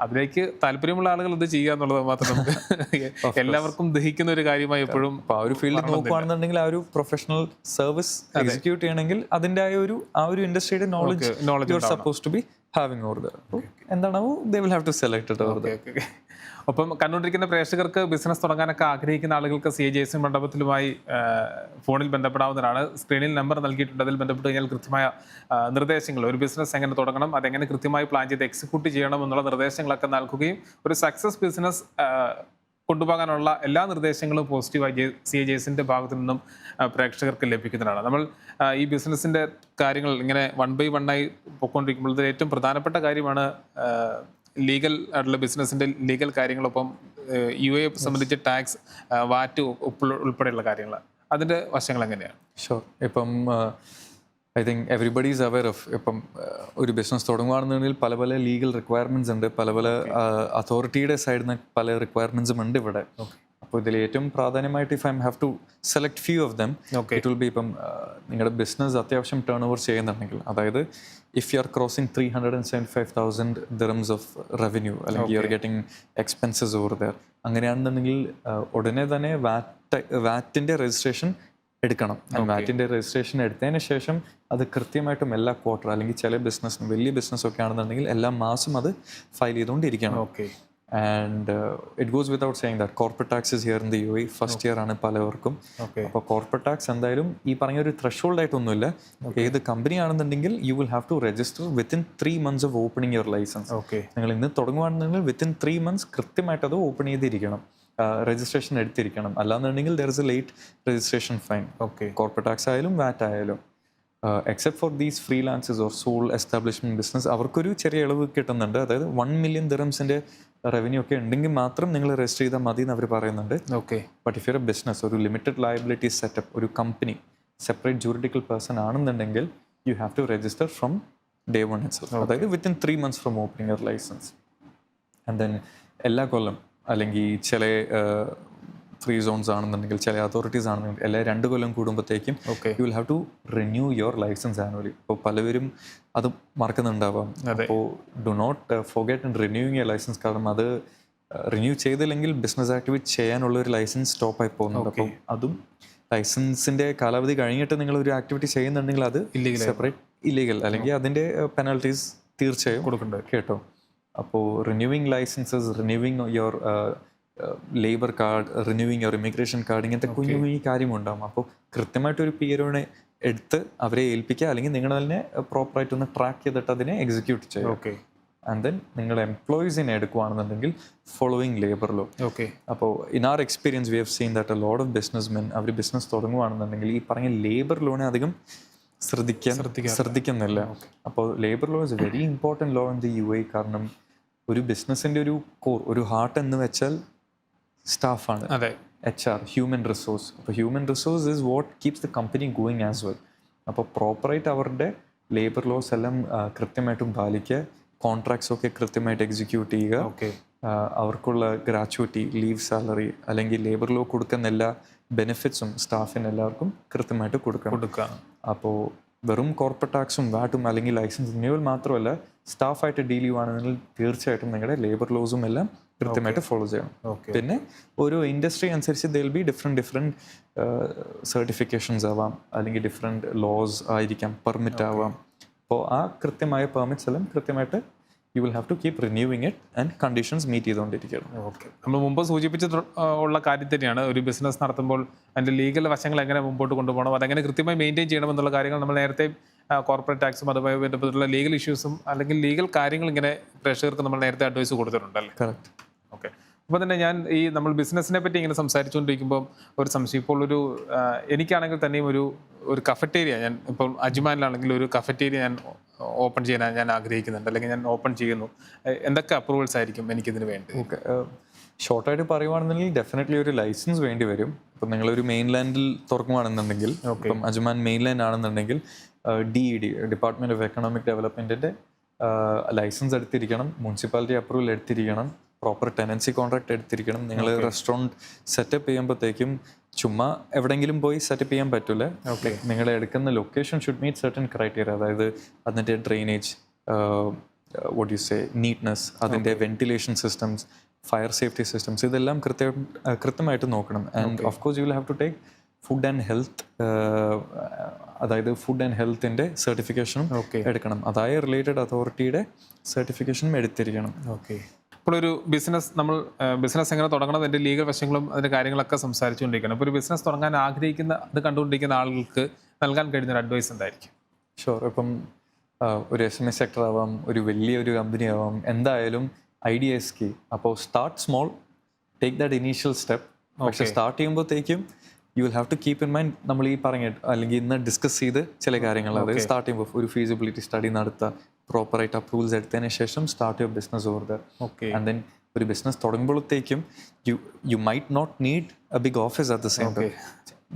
അതിലേക്ക് താല്പര്യമുള്ള ആളുകൾ ഇത് ചെയ്യുക എന്നുള്ളത് മാത്രം നമുക്ക് എല്ലാവർക്കും ദഹിക്കുന്ന ഒരു കാര്യമായി എപ്പോഴും ആ ഒരു ഫീൽഡ് നോക്കുകയാണെന്നുണ്ടെങ്കിൽ, ആ ഒരു പ്രൊഫഷണൽ സർവീസ് എക്സിക്യൂട്ട് ചെയ്യണമെങ്കിൽ അതിൻ്റെ ആ ഒരു ഇൻഡസ്ട്രിയുടെ knowledge you are suppose to be having over there. എന്താണോ they will have to select it over there. ഒപ്പം കണ്ടുകൊണ്ടിരിക്കുന്ന പ്രേക്ഷകർക്ക് ബിസിനസ് തുടങ്ങാനൊക്കെ ആഗ്രഹിക്കുന്ന ആളുകൾക്ക് CA ജേസൺ മണ്ഡപത്തിലുമായി ഫോണിൽ ബന്ധപ്പെടാവുന്നതാണ്. സ്ക്രീനിൽ നമ്പർ നൽകിയിട്ടുണ്ട്. അതിൽ ബന്ധപ്പെട്ട് കഴിഞ്ഞാൽ കൃത്യമായ നിർദ്ദേശങ്ങൾ, ഒരു ബിസിനസ് എങ്ങനെ തുടങ്ങണം, അതെങ്ങനെ കൃത്യമായി പ്ലാൻ ചെയ്ത് എക്സിക്യൂട്ട് ചെയ്യണം എന്നുള്ള നിർദ്ദേശങ്ങളൊക്കെ നൽകുകയും ഒരു സക്സസ് ബിസിനസ് കൊണ്ടുപോകാനുള്ള എല്ലാ നിർദ്ദേശങ്ങളും പോസിറ്റീവായി CA ജേസന്റെ ഭാഗത്തു നിന്നും പ്രേക്ഷകർക്ക് ലഭിക്കുന്നതാണ്. നമ്മൾ ഈ ബിസിനസ്സിൻ്റെ കാര്യങ്ങൾ ഇങ്ങനെ 1 by 1 ആയി പോയിക്കൊണ്ടിരിക്കുമ്പോൾ ഇതിൽ ഏറ്റവും പ്രധാനപ്പെട്ട കാര്യമാണ് ലീഗൽ ആയിട്ടുള്ള ബിസിനസ്സിൻ്റെ ലീഗൽ കാര്യങ്ങളൊപ്പം UAE സംബന്ധിച്ച് ടാക്സ്, വാറ്റ് ഉൾപ്പെടെയുള്ള കാര്യങ്ങൾ, അതിൻ്റെ വശങ്ങൾ എങ്ങനെയാണ്? ഷുവർ. ഇപ്പം I think everybody is aware of, ഇപ്പം ഒരു ബിസിനസ് തുടങ്ങുകയാണെന്നുണ്ടെങ്കിൽ പല പല ലീഗൽ റിക്വയർമെൻറ്റ്സ് ഉണ്ട്, പല പല അതോറിറ്റിയുടെ സൈഡിൽ നിന്ന് പല റിക്വയർമെൻറ്റ്സും ഉണ്ട് ഇവിടെ. അപ്പോൾ ഇതിൽ ഏറ്റവും പ്രാധാന്യമായിട്ട് if I have to select few of them, it will be ഇപ്പം നിങ്ങളുടെ ബിസിനസ് അത്യാവശ്യം ടേൺ ഓവർ ചെയ്യുന്നുണ്ടെങ്കിൽ, അതായത് if you are crossing 375,000 dirhams of revenue, അല്ലെങ്കിൽ you are getting expenses over there, അങ്ങനെയാണെന്നുണ്ടെങ്കിൽ ഉടനെ തന്നെ വാറ്റിൻ്റെ രജിസ്ട്രേഷൻ എടുക്കണം. വാറ്റിൻ്റെ രജിസ്ട്രേഷൻ എടുത്തതിന് ശേഷം അത് കൃത്യമായിട്ടും എല്ലാ ക്വാർട്ടർ, അല്ലെങ്കിൽ ചില ബിസിനസ്സിന് വലിയ ബിസിനസ്സൊക്കെ ആണെന്നുണ്ടെങ്കിൽ എല്ലാ മാസം അത് ഫയൽ ചെയ്തുകൊണ്ടിരിക്കണം. Okay. And it goes without saying that corporate tax is here in the UAE first year ആണ് പലവർക്കും. അപ്പോൾ കോർപ്പറേറ്റ് ടാക്സ് എന്തായാലും ഈ പറഞ്ഞ ഒരു ത്രെഷോൾഡ് ആയിട്ടൊന്നുമില്ല. ഏത് കമ്പനി ആണെന്നുണ്ടെങ്കിൽ you will have to register within 3 months of opening your license. നിങ്ങൾ ഇന്ന് തുടങ്ങുകയാണെന്നുണ്ടെങ്കിൽ വിത്തിൻ 3 months കൃത്യമായിട്ട് അത് ഓപ്പൺ ചെയ്തിരിക്കണം, രജിസ്ട്രേഷൻ എടുത്തിരിക്കണം. അല്ലാന്നുണ്ടെങ്കിൽ there is a late registration fine. Corporate tax ആയാലും വാറ്റ് ആയാലും. Except for these freelancers or sole establishment business, അവർക്കൊരു ചെറിയ ഇളവ് കിട്ടുന്നുണ്ട്. അതായത് 1 million ദിർഹംസിന്റെ റവന്യൂ ഒക്കെ ഉണ്ടെങ്കിൽ മാത്രം നിങ്ങൾ രജിസ്റ്റർ ചെയ്താൽ മതി എന്ന് അവർ പറയുന്നുണ്ട്. But if you a business, ഒരു ലിമിറ്റഡ് ലയബിലിറ്റി സെറ്റപ്പ്, ഒരു കമ്പനി, സെപ്പറേറ്റ് ജൂറിഡിക്കൽ പേഴ്സൺ ആണെന്നുണ്ടെങ്കിൽ you have to register from day 1 itself. അതായത് within 3 months from opening your licence. And then എല്ലാ കൊല്ലം, അല്ലെങ്കിൽ ചില ഫ്രീ സോൺസ് ആണെന്നുണ്ടെങ്കിൽ, ചില അതോറിറ്റീസ് ആണെന്നുണ്ടെങ്കിൽ എല്ലാ 2 കൊല്ലം കൂടുമ്പോഴത്തേക്കും you will have to renew your licence annually. ഇപ്പോൾ പലവരും അത് മറക്കുന്നുണ്ടാവാം. അപ്പോൾ do not forget in renewing your licence. കാരണം അത് റിന്യൂ ചെയ്തില്ലെങ്കിൽ ബിസിനസ് ആക്ടിവിറ്റി ചെയ്യാനുള്ള ഒരു ലൈസൻസ് സ്റ്റോപ്പായി പോകുന്നുണ്ട്. അപ്പോൾ അതും ലൈസൻസിൻ്റെ കാലാവധി കഴിഞ്ഞിട്ട് നിങ്ങൾ ഒരു ആക്ടിവിറ്റി ചെയ്യുന്നുണ്ടെങ്കിൽ അത് സെപ്പറേറ്റ് ഇല്ലീഗൽ, അല്ലെങ്കിൽ അതിൻ്റെ പെനാൽറ്റീസ് തീർച്ചയായും കൊടുക്കുന്നുണ്ട് കേട്ടോ. അപ്പോൾ renewing licences, renewing your labour card, renewing your immigration card, ഇങ്ങനത്തെ കുഞ്ഞു കുഞ്ഞു കാര്യമുണ്ടാകും. അപ്പോൾ കൃത്യമായിട്ടൊരു പിയറിനെ എടുത്ത് അവരെ ഏൽപ്പിക്കുക, അല്ലെങ്കിൽ നിങ്ങൾ തന്നെ പ്രോപ്പറായിട്ടൊന്ന് ട്രാക്ക് ചെയ്തിട്ട് അതിനെ എക്സിക്യൂട്ട് ചെയ്യുക. ആൻഡ് ദെൻ നിങ്ങൾ എംപ്ലോയീസിനെ എടുക്കുകയാണെന്നുണ്ടെങ്കിൽ ഫോളോയിങ് ലേബർ ലോ. അപ്പോൾ in our experience we have seen that a lot of businessmen അവർ ബിസിനസ് തുടങ്ങുകയാണെന്നുണ്ടെങ്കിൽ ഈ പറഞ്ഞ ലേബർ ലോനെ അധികം ശ്രദ്ധിക്കുന്നില്ല. അപ്പോൾ labour law is a very important law in the UAE. കാരണം ഒരു ബിസിനസ്സിൻ്റെ ഒരു കോർ, ഒരു ഹാർട്ട് എന്ന് വെച്ചാൽ സ്റ്റാഫാണ്, HR, ഹ്യൂമൻ റിസോഴ്സ്. അപ്പോൾ human resource is what keeps the company going as well. അപ്പോൾ പ്രോപ്പറായിട്ട് അവരുടെ ലേബർ ലോസ് എല്ലാം കൃത്യമായിട്ടും പാലിക്കുക, കോൺട്രാക്ട്സ് ഒക്കെ കൃത്യമായിട്ട് എക്സിക്യൂട്ട് ചെയ്യുക, അവർക്കുള്ള ഗ്രാറ്റുവിറ്റി, ലീവ് സാലറി, അല്ലെങ്കിൽ ലേബർ ലോ കൊടുക്കുന്ന എല്ലാ ബെനിഫിറ്റ്സും സ്റ്റാഫിന് എല്ലാവർക്കും കൃത്യമായിട്ട് കൊടുക്കുക. അപ്പോൾ വെറും കോർപ്പറേറ്റ് ടാക്സും വാറ്റും അല്ലെങ്കിൽ ലൈസൻസ് റിന്യൂവൽ മാത്രമല്ല, സ്റ്റാഫായിട്ട് ഡീൽ ചെയ്യുവാണെങ്കിൽ തീർച്ചയായിട്ടും നിങ്ങളുടെ ലേബർ ലോസും എല്ലാം കൃത്യമായിട്ട് ഫോളോ ചെയ്യണം. പിന്നെ ഓരോ ഇൻഡസ്ട്രി അനുസരിച്ച് ദിൽ ബി ഡിഫറെൻറ്റ് സർട്ടിഫിക്കേഷൻസ് ആവാം, അല്ലെങ്കിൽ ഡിഫറെൻറ്റ് ലോസ് ആയിരിക്കാം, പെർമിറ്റ് ആവാം. അപ്പോൾ ആ കൃത്യമായ പെർമിറ്റ്സ് എല്ലാം കൃത്യമായിട്ട് you will have to keep renewing it and conditions meet ചെയ്തുകൊണ്ടിരിക്കണം. നമ്മൾ മുമ്പ് സൂചിപ്പിച്ചിട്ടുള്ള കാര്യം തന്നെയാണ്, ഒരു ബിസിനസ് നടത്തുമ്പോൾ അതിൻ്റെ ലീഗൽ വശങ്ങൾ എങ്ങനെ മുമ്പോട്ട് കൊണ്ടുപോകണം, അതെങ്ങനെ കൃത്യമായി മെയിൻറ്റെയിൻ ചെയ്യണമെന്നുള്ള കാര്യങ്ങൾ നമ്മൾ നേരത്തെ കോർപ്പറേറ്റ് ടാക്സും അതുമായി ബന്ധപ്പെട്ടുള്ള ലീഗൽ ഇഷ്യൂസും അല്ലെങ്കിൽ ലീഗൽ കാര്യങ്ങൾ ഇങ്ങനെ പ്രേക്ഷകർക്ക് നമ്മൾ നേരത്തെ അഡ്വൈസ് കൊടുത്തിട്ടുണ്ടല്ലേ? കറക്റ്റ്. ഓക്കെ. അപ്പോൾ തന്നെ ഞാൻ ഈ നമ്മൾ ബിസിനസ്സിനെ പറ്റി ഇങ്ങനെ സംസാരിച്ചുകൊണ്ടിരിക്കുമ്പോൾ ഒരു സംശയം, ഇപ്പോൾ ഒരു എനിക്കാണെങ്കിൽ തന്നെയും ഒരു കഫറ്റേരിയ, ഞാൻ ഇപ്പോൾ അജ്മാനിലാണെങ്കിൽ ഒരു കഫറ്റേരിയ ഞാൻ ഓപ്പൺ ചെയ്യാൻ ഞാൻ ആഗ്രഹിക്കുന്നുണ്ട്, അല്ലെങ്കിൽ ഞാൻ ഓപ്പൺ ചെയ്യുന്നു. എന്തൊക്കെ അപ്രൂവൽസ് ആയിരിക്കും എനിക്കിതിന് വേണ്ടി? ഷോർട്ടായിട്ട് പറയുവാണെന്നുണ്ടെങ്കിൽ ഡെഫിനറ്റ്ലി ഒരു ലൈസൻസ് വേണ്ടി വരും. ഇപ്പം നിങ്ങളൊരു മെയിൻലാൻഡിൽ തുറക്കുവാണെന്നുണ്ടെങ്കിൽ, ഇപ്പം അജ്മാൻ മെയിൻലാൻഡ് ആണെന്നുണ്ടെങ്കിൽ DED, ഡിപ്പാർട്ട്മെൻറ്റ് ഓഫ് എക്കണോമിക് ഡെവലപ്മെൻറ്റിൻ്റെ ലൈസൻസ് എടുത്തിരിക്കണം, മുനിസിപ്പാലിറ്റി അപ്രൂവൽ എടുത്തിരിക്കണം, പ്രോപ്പർ ടെനൻസി കോൺട്രാക്ട് എടുത്തിരിക്കണം. നിങ്ങൾ റെസ്റ്റോറൻറ്റ് സെറ്റപ്പ് ചെയ്യുമ്പോഴത്തേക്കും ചുമ്മാ എവിടെയെങ്കിലും പോയി സെറ്റപ്പ് ചെയ്യാൻ പറ്റില്ല. നിങ്ങൾ എടുക്കുന്ന location should meet certain criteria. അതായത് അതിൻ്റെ drainage, what you say, neatness, അതിൻ്റെ ventilation systems, fire safety systems, ഇതെല്ലാം കൃത്യമായിട്ട് നോക്കണം. And of course you will have to take food and health, അതായത് ഫുഡ് ആൻഡ് ഹെൽത്തിൻ്റെ സർട്ടിഫിക്കേഷനും എടുക്കണം. അതായത് റിലേറ്റഡ് അതോറിറ്റിയുടെ സർട്ടിഫിക്കേഷനും എടുത്തിരിക്കണം. ഇപ്പോൾ ഒരു ബിസിനസ് എങ്ങനെ തുടങ്ങണം, അതിൻ്റെ ലീഗൽ വശങ്ങളും അതിൻ്റെ കാര്യങ്ങളൊക്കെ സംസാരിച്ചുകൊണ്ടിരിക്കണം. ഇപ്പോൾ ഒരു ബിസിനസ് തുടങ്ങാൻ ആഗ്രഹിക്കുന്ന, അത് കണ്ടുകൊണ്ടിരിക്കുന്ന ആളുകൾക്ക് നൽകാൻ കഴിയുന്ന ഒരു അഡ്വൈസ് എന്തായിരിക്കും? ഷുവർ. ഇപ്പം ഒരു SME സെക്ടർ ആവാം, ഒരു വലിയൊരു കമ്പനി ആവാം, എന്തായാലും ഐഡിയ ഇസ് കീ. അപ്പോൾ start small, take that initial step. പക്ഷെ സ്റ്റാർട്ട് ചെയ്യുമ്പോഴത്തേക്കും you will have to keep in mind നമ്മൾ ഈ പറഞ്ഞ, അല്ലെങ്കിൽ ഇന്ന് ഡിസ്കസ് ചെയ്ത് ചില കാര്യങ്ങൾ, അതായത് സ്റ്റാർട്ട് ചെയ്യുമ്പോൾ ഒരു ഫീസിബിലിറ്റി സ്റ്റഡി നടത്തുക, പ്രോപ്പറായിട്ട് അപ്രൂവൽസ് എടുത്തതിന് ശേഷം start your business over there. And then ഒരു ബിസിനസ് തുടങ്ങുമ്പോഴത്തേക്കും you might not need a big office at the same time.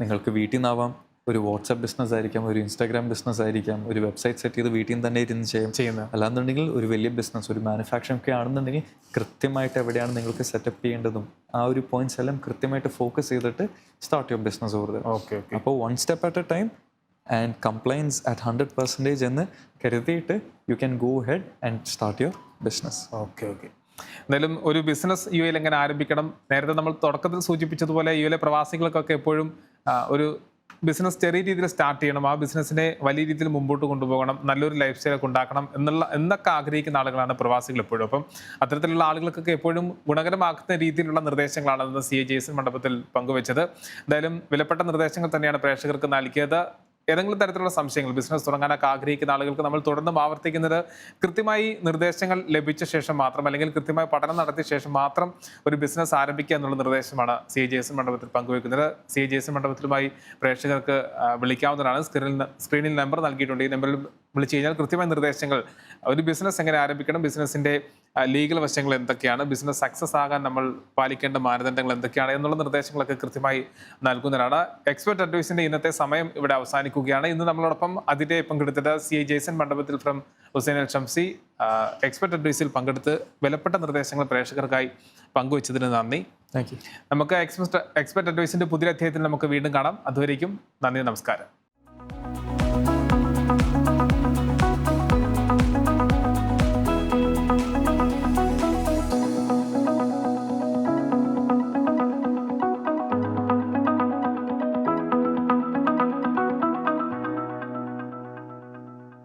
നിങ്ങൾക്ക് വീട്ടിൽ നിന്നാവാം, ഒരു വാട്സാപ്പ് ബിസിനസ് ആയിരിക്കാം, ഒരു ഇൻസ്റ്റാഗ്രാം ബിസിനസ് ആയിരിക്കാം, ഒരു വെബ്സൈറ്റ് സെറ്റ് ചെയ്ത് വീട്ടിൽ നിന്ന് തന്നെ ഇരുന്ന് ചെയ്യുന്നത്. അല്ലാന്നുണ്ടെങ്കിൽ ഒരു വലിയ ബിസിനസ്, ഒരു മാനുഫാക്ചറിംഗ് ഒക്കെ ആണെന്നുണ്ടെങ്കിൽ കൃത്യമായിട്ട് എവിടെയാണ് നിങ്ങൾക്ക് സെറ്റപ്പ് ചെയ്യേണ്ടതും ആ ഒരു പോയിന്റ്സ് എല്ലാം കൃത്യമായിട്ട് ഫോക്കസ് ചെയ്തിട്ട് start your business over there. അപ്പോൾ 1 step at a time and compliance at 100% എന്ന് കരുതിയിട്ട് you can go head and start your business. എന്തായാലും ഒരു ബിസിനസ് യു എയിൽ എങ്ങനെ ആരംഭിക്കണം, നേരത്തെ നമ്മൾ തുടക്കത്തിൽ സൂചിപ്പിച്ചതുപോലെ യു എയിലെ പ്രവാസികൾക്കൊക്കെ എപ്പോഴും ഒരു ബിസിനസ് ചെറിയ രീതിയിൽ സ്റ്റാർട്ട് ചെയ്യണം, ആ ബിസിനസ്സിനെ വലിയ രീതിയിൽ മുമ്പോട്ട് കൊണ്ടുപോകണം, നല്ലൊരു ലൈഫ് സ്റ്റൈലൊക്കെ ഉണ്ടാക്കണം എന്നൊക്കെ ആഗ്രഹിക്കുന്ന ആളുകളാണ് പ്രവാസികൾ എപ്പോഴും. അപ്പം അത്തരത്തിലുള്ള ആളുകൾക്കൊക്കെ എപ്പോഴും ഗുണകരമാക്കുന്ന രീതിയിലുള്ള നിർദ്ദേശങ്ങളാണ് ഇന്ന് CA ജെയ്സൺ മണ്ഡപത്തിൽ പങ്കുവച്ചത്. എന്തായാലും വിലപ്പെട്ട നിർദ്ദേശങ്ങൾ തന്നെയാണ് പ്രേക്ഷകർക്ക് നൽകിയത്. ഏതെങ്കിലും തരത്തിലുള്ള സംശയങ്ങൾ ബിസിനസ് തുടങ്ങാനൊക്കെ ആഗ്രഹിക്കുന്ന ആളുകൾക്ക് നമ്മൾ തുടർന്നും ആവർത്തിക്കുന്നത് കൃത്യമായി നിർദ്ദേശങ്ങൾ ലഭിച്ച ശേഷം മാത്രം, അല്ലെങ്കിൽ കൃത്യമായി പഠനം നടത്തിയ ശേഷം മാത്രം ഒരു ബിസിനസ് ആരംഭിക്കുക എന്നുള്ള നിർദ്ദേശമാണ് CA ജെയ്സൺ മണ്ഡപത്തിൽ പങ്കുവെക്കുന്നത്. CA ജെയ്സൺ മണ്ഡപത്തിലുമായി പ്രേക്ഷകർക്ക് വിളിക്കാവുന്നതാണ്. സ്ക്രീനിൽ നമ്പർ നൽകിയിട്ടുണ്ട്. ഈ നമ്പറിൽ വിളിച്ചു കഴിഞ്ഞാൽ കൃത്യമായ നിർദ്ദേശങ്ങൾ, ഒരു ബിസിനസ് എങ്ങനെ ആരംഭിക്കണം, ബിസിനസിന്റെ ലീഗൽ വശങ്ങൾ എന്തൊക്കെയാണ്, ബിസിനസ് സക്സസ് ആകാൻ നമ്മൾ പാലിക്കേണ്ട മാനദണ്ഡങ്ങൾ എന്തൊക്കെയാണ് എന്നുള്ള നിർദ്ദേശങ്ങളൊക്കെ കൃത്യമായി നൽകുന്നതാണ്. എക്സ്പെർട്ട് അഡ്വൈസിന്റെ ഇന്നത്തെ സമയം ഇവിടെ അവസാനിക്കുകയാണ്. ഇന്ന് നമ്മളോടൊപ്പം അതിഥിയെ പങ്കെടുത്തത് CA ജെയ്സൺ മണ്ഡപത്തിൽ from Hussain Al Shamsi. Expert അഡ്വൈസിൽ പങ്കെടുത്ത് വിലപ്പെട്ട നിർദ്ദേശങ്ങൾ പ്രേക്ഷകർക്കായി പങ്കുവച്ചതിന് നന്ദി. Thank you. നമുക്ക് എക്സ്പെർട്ട് അഡ്വൈസിന്റെ പുതിയ അധ്യായത്തിൽ നമുക്ക് വീണ്ടും കാണാം. അതുവരേക്കും നന്ദി, നമസ്കാരം.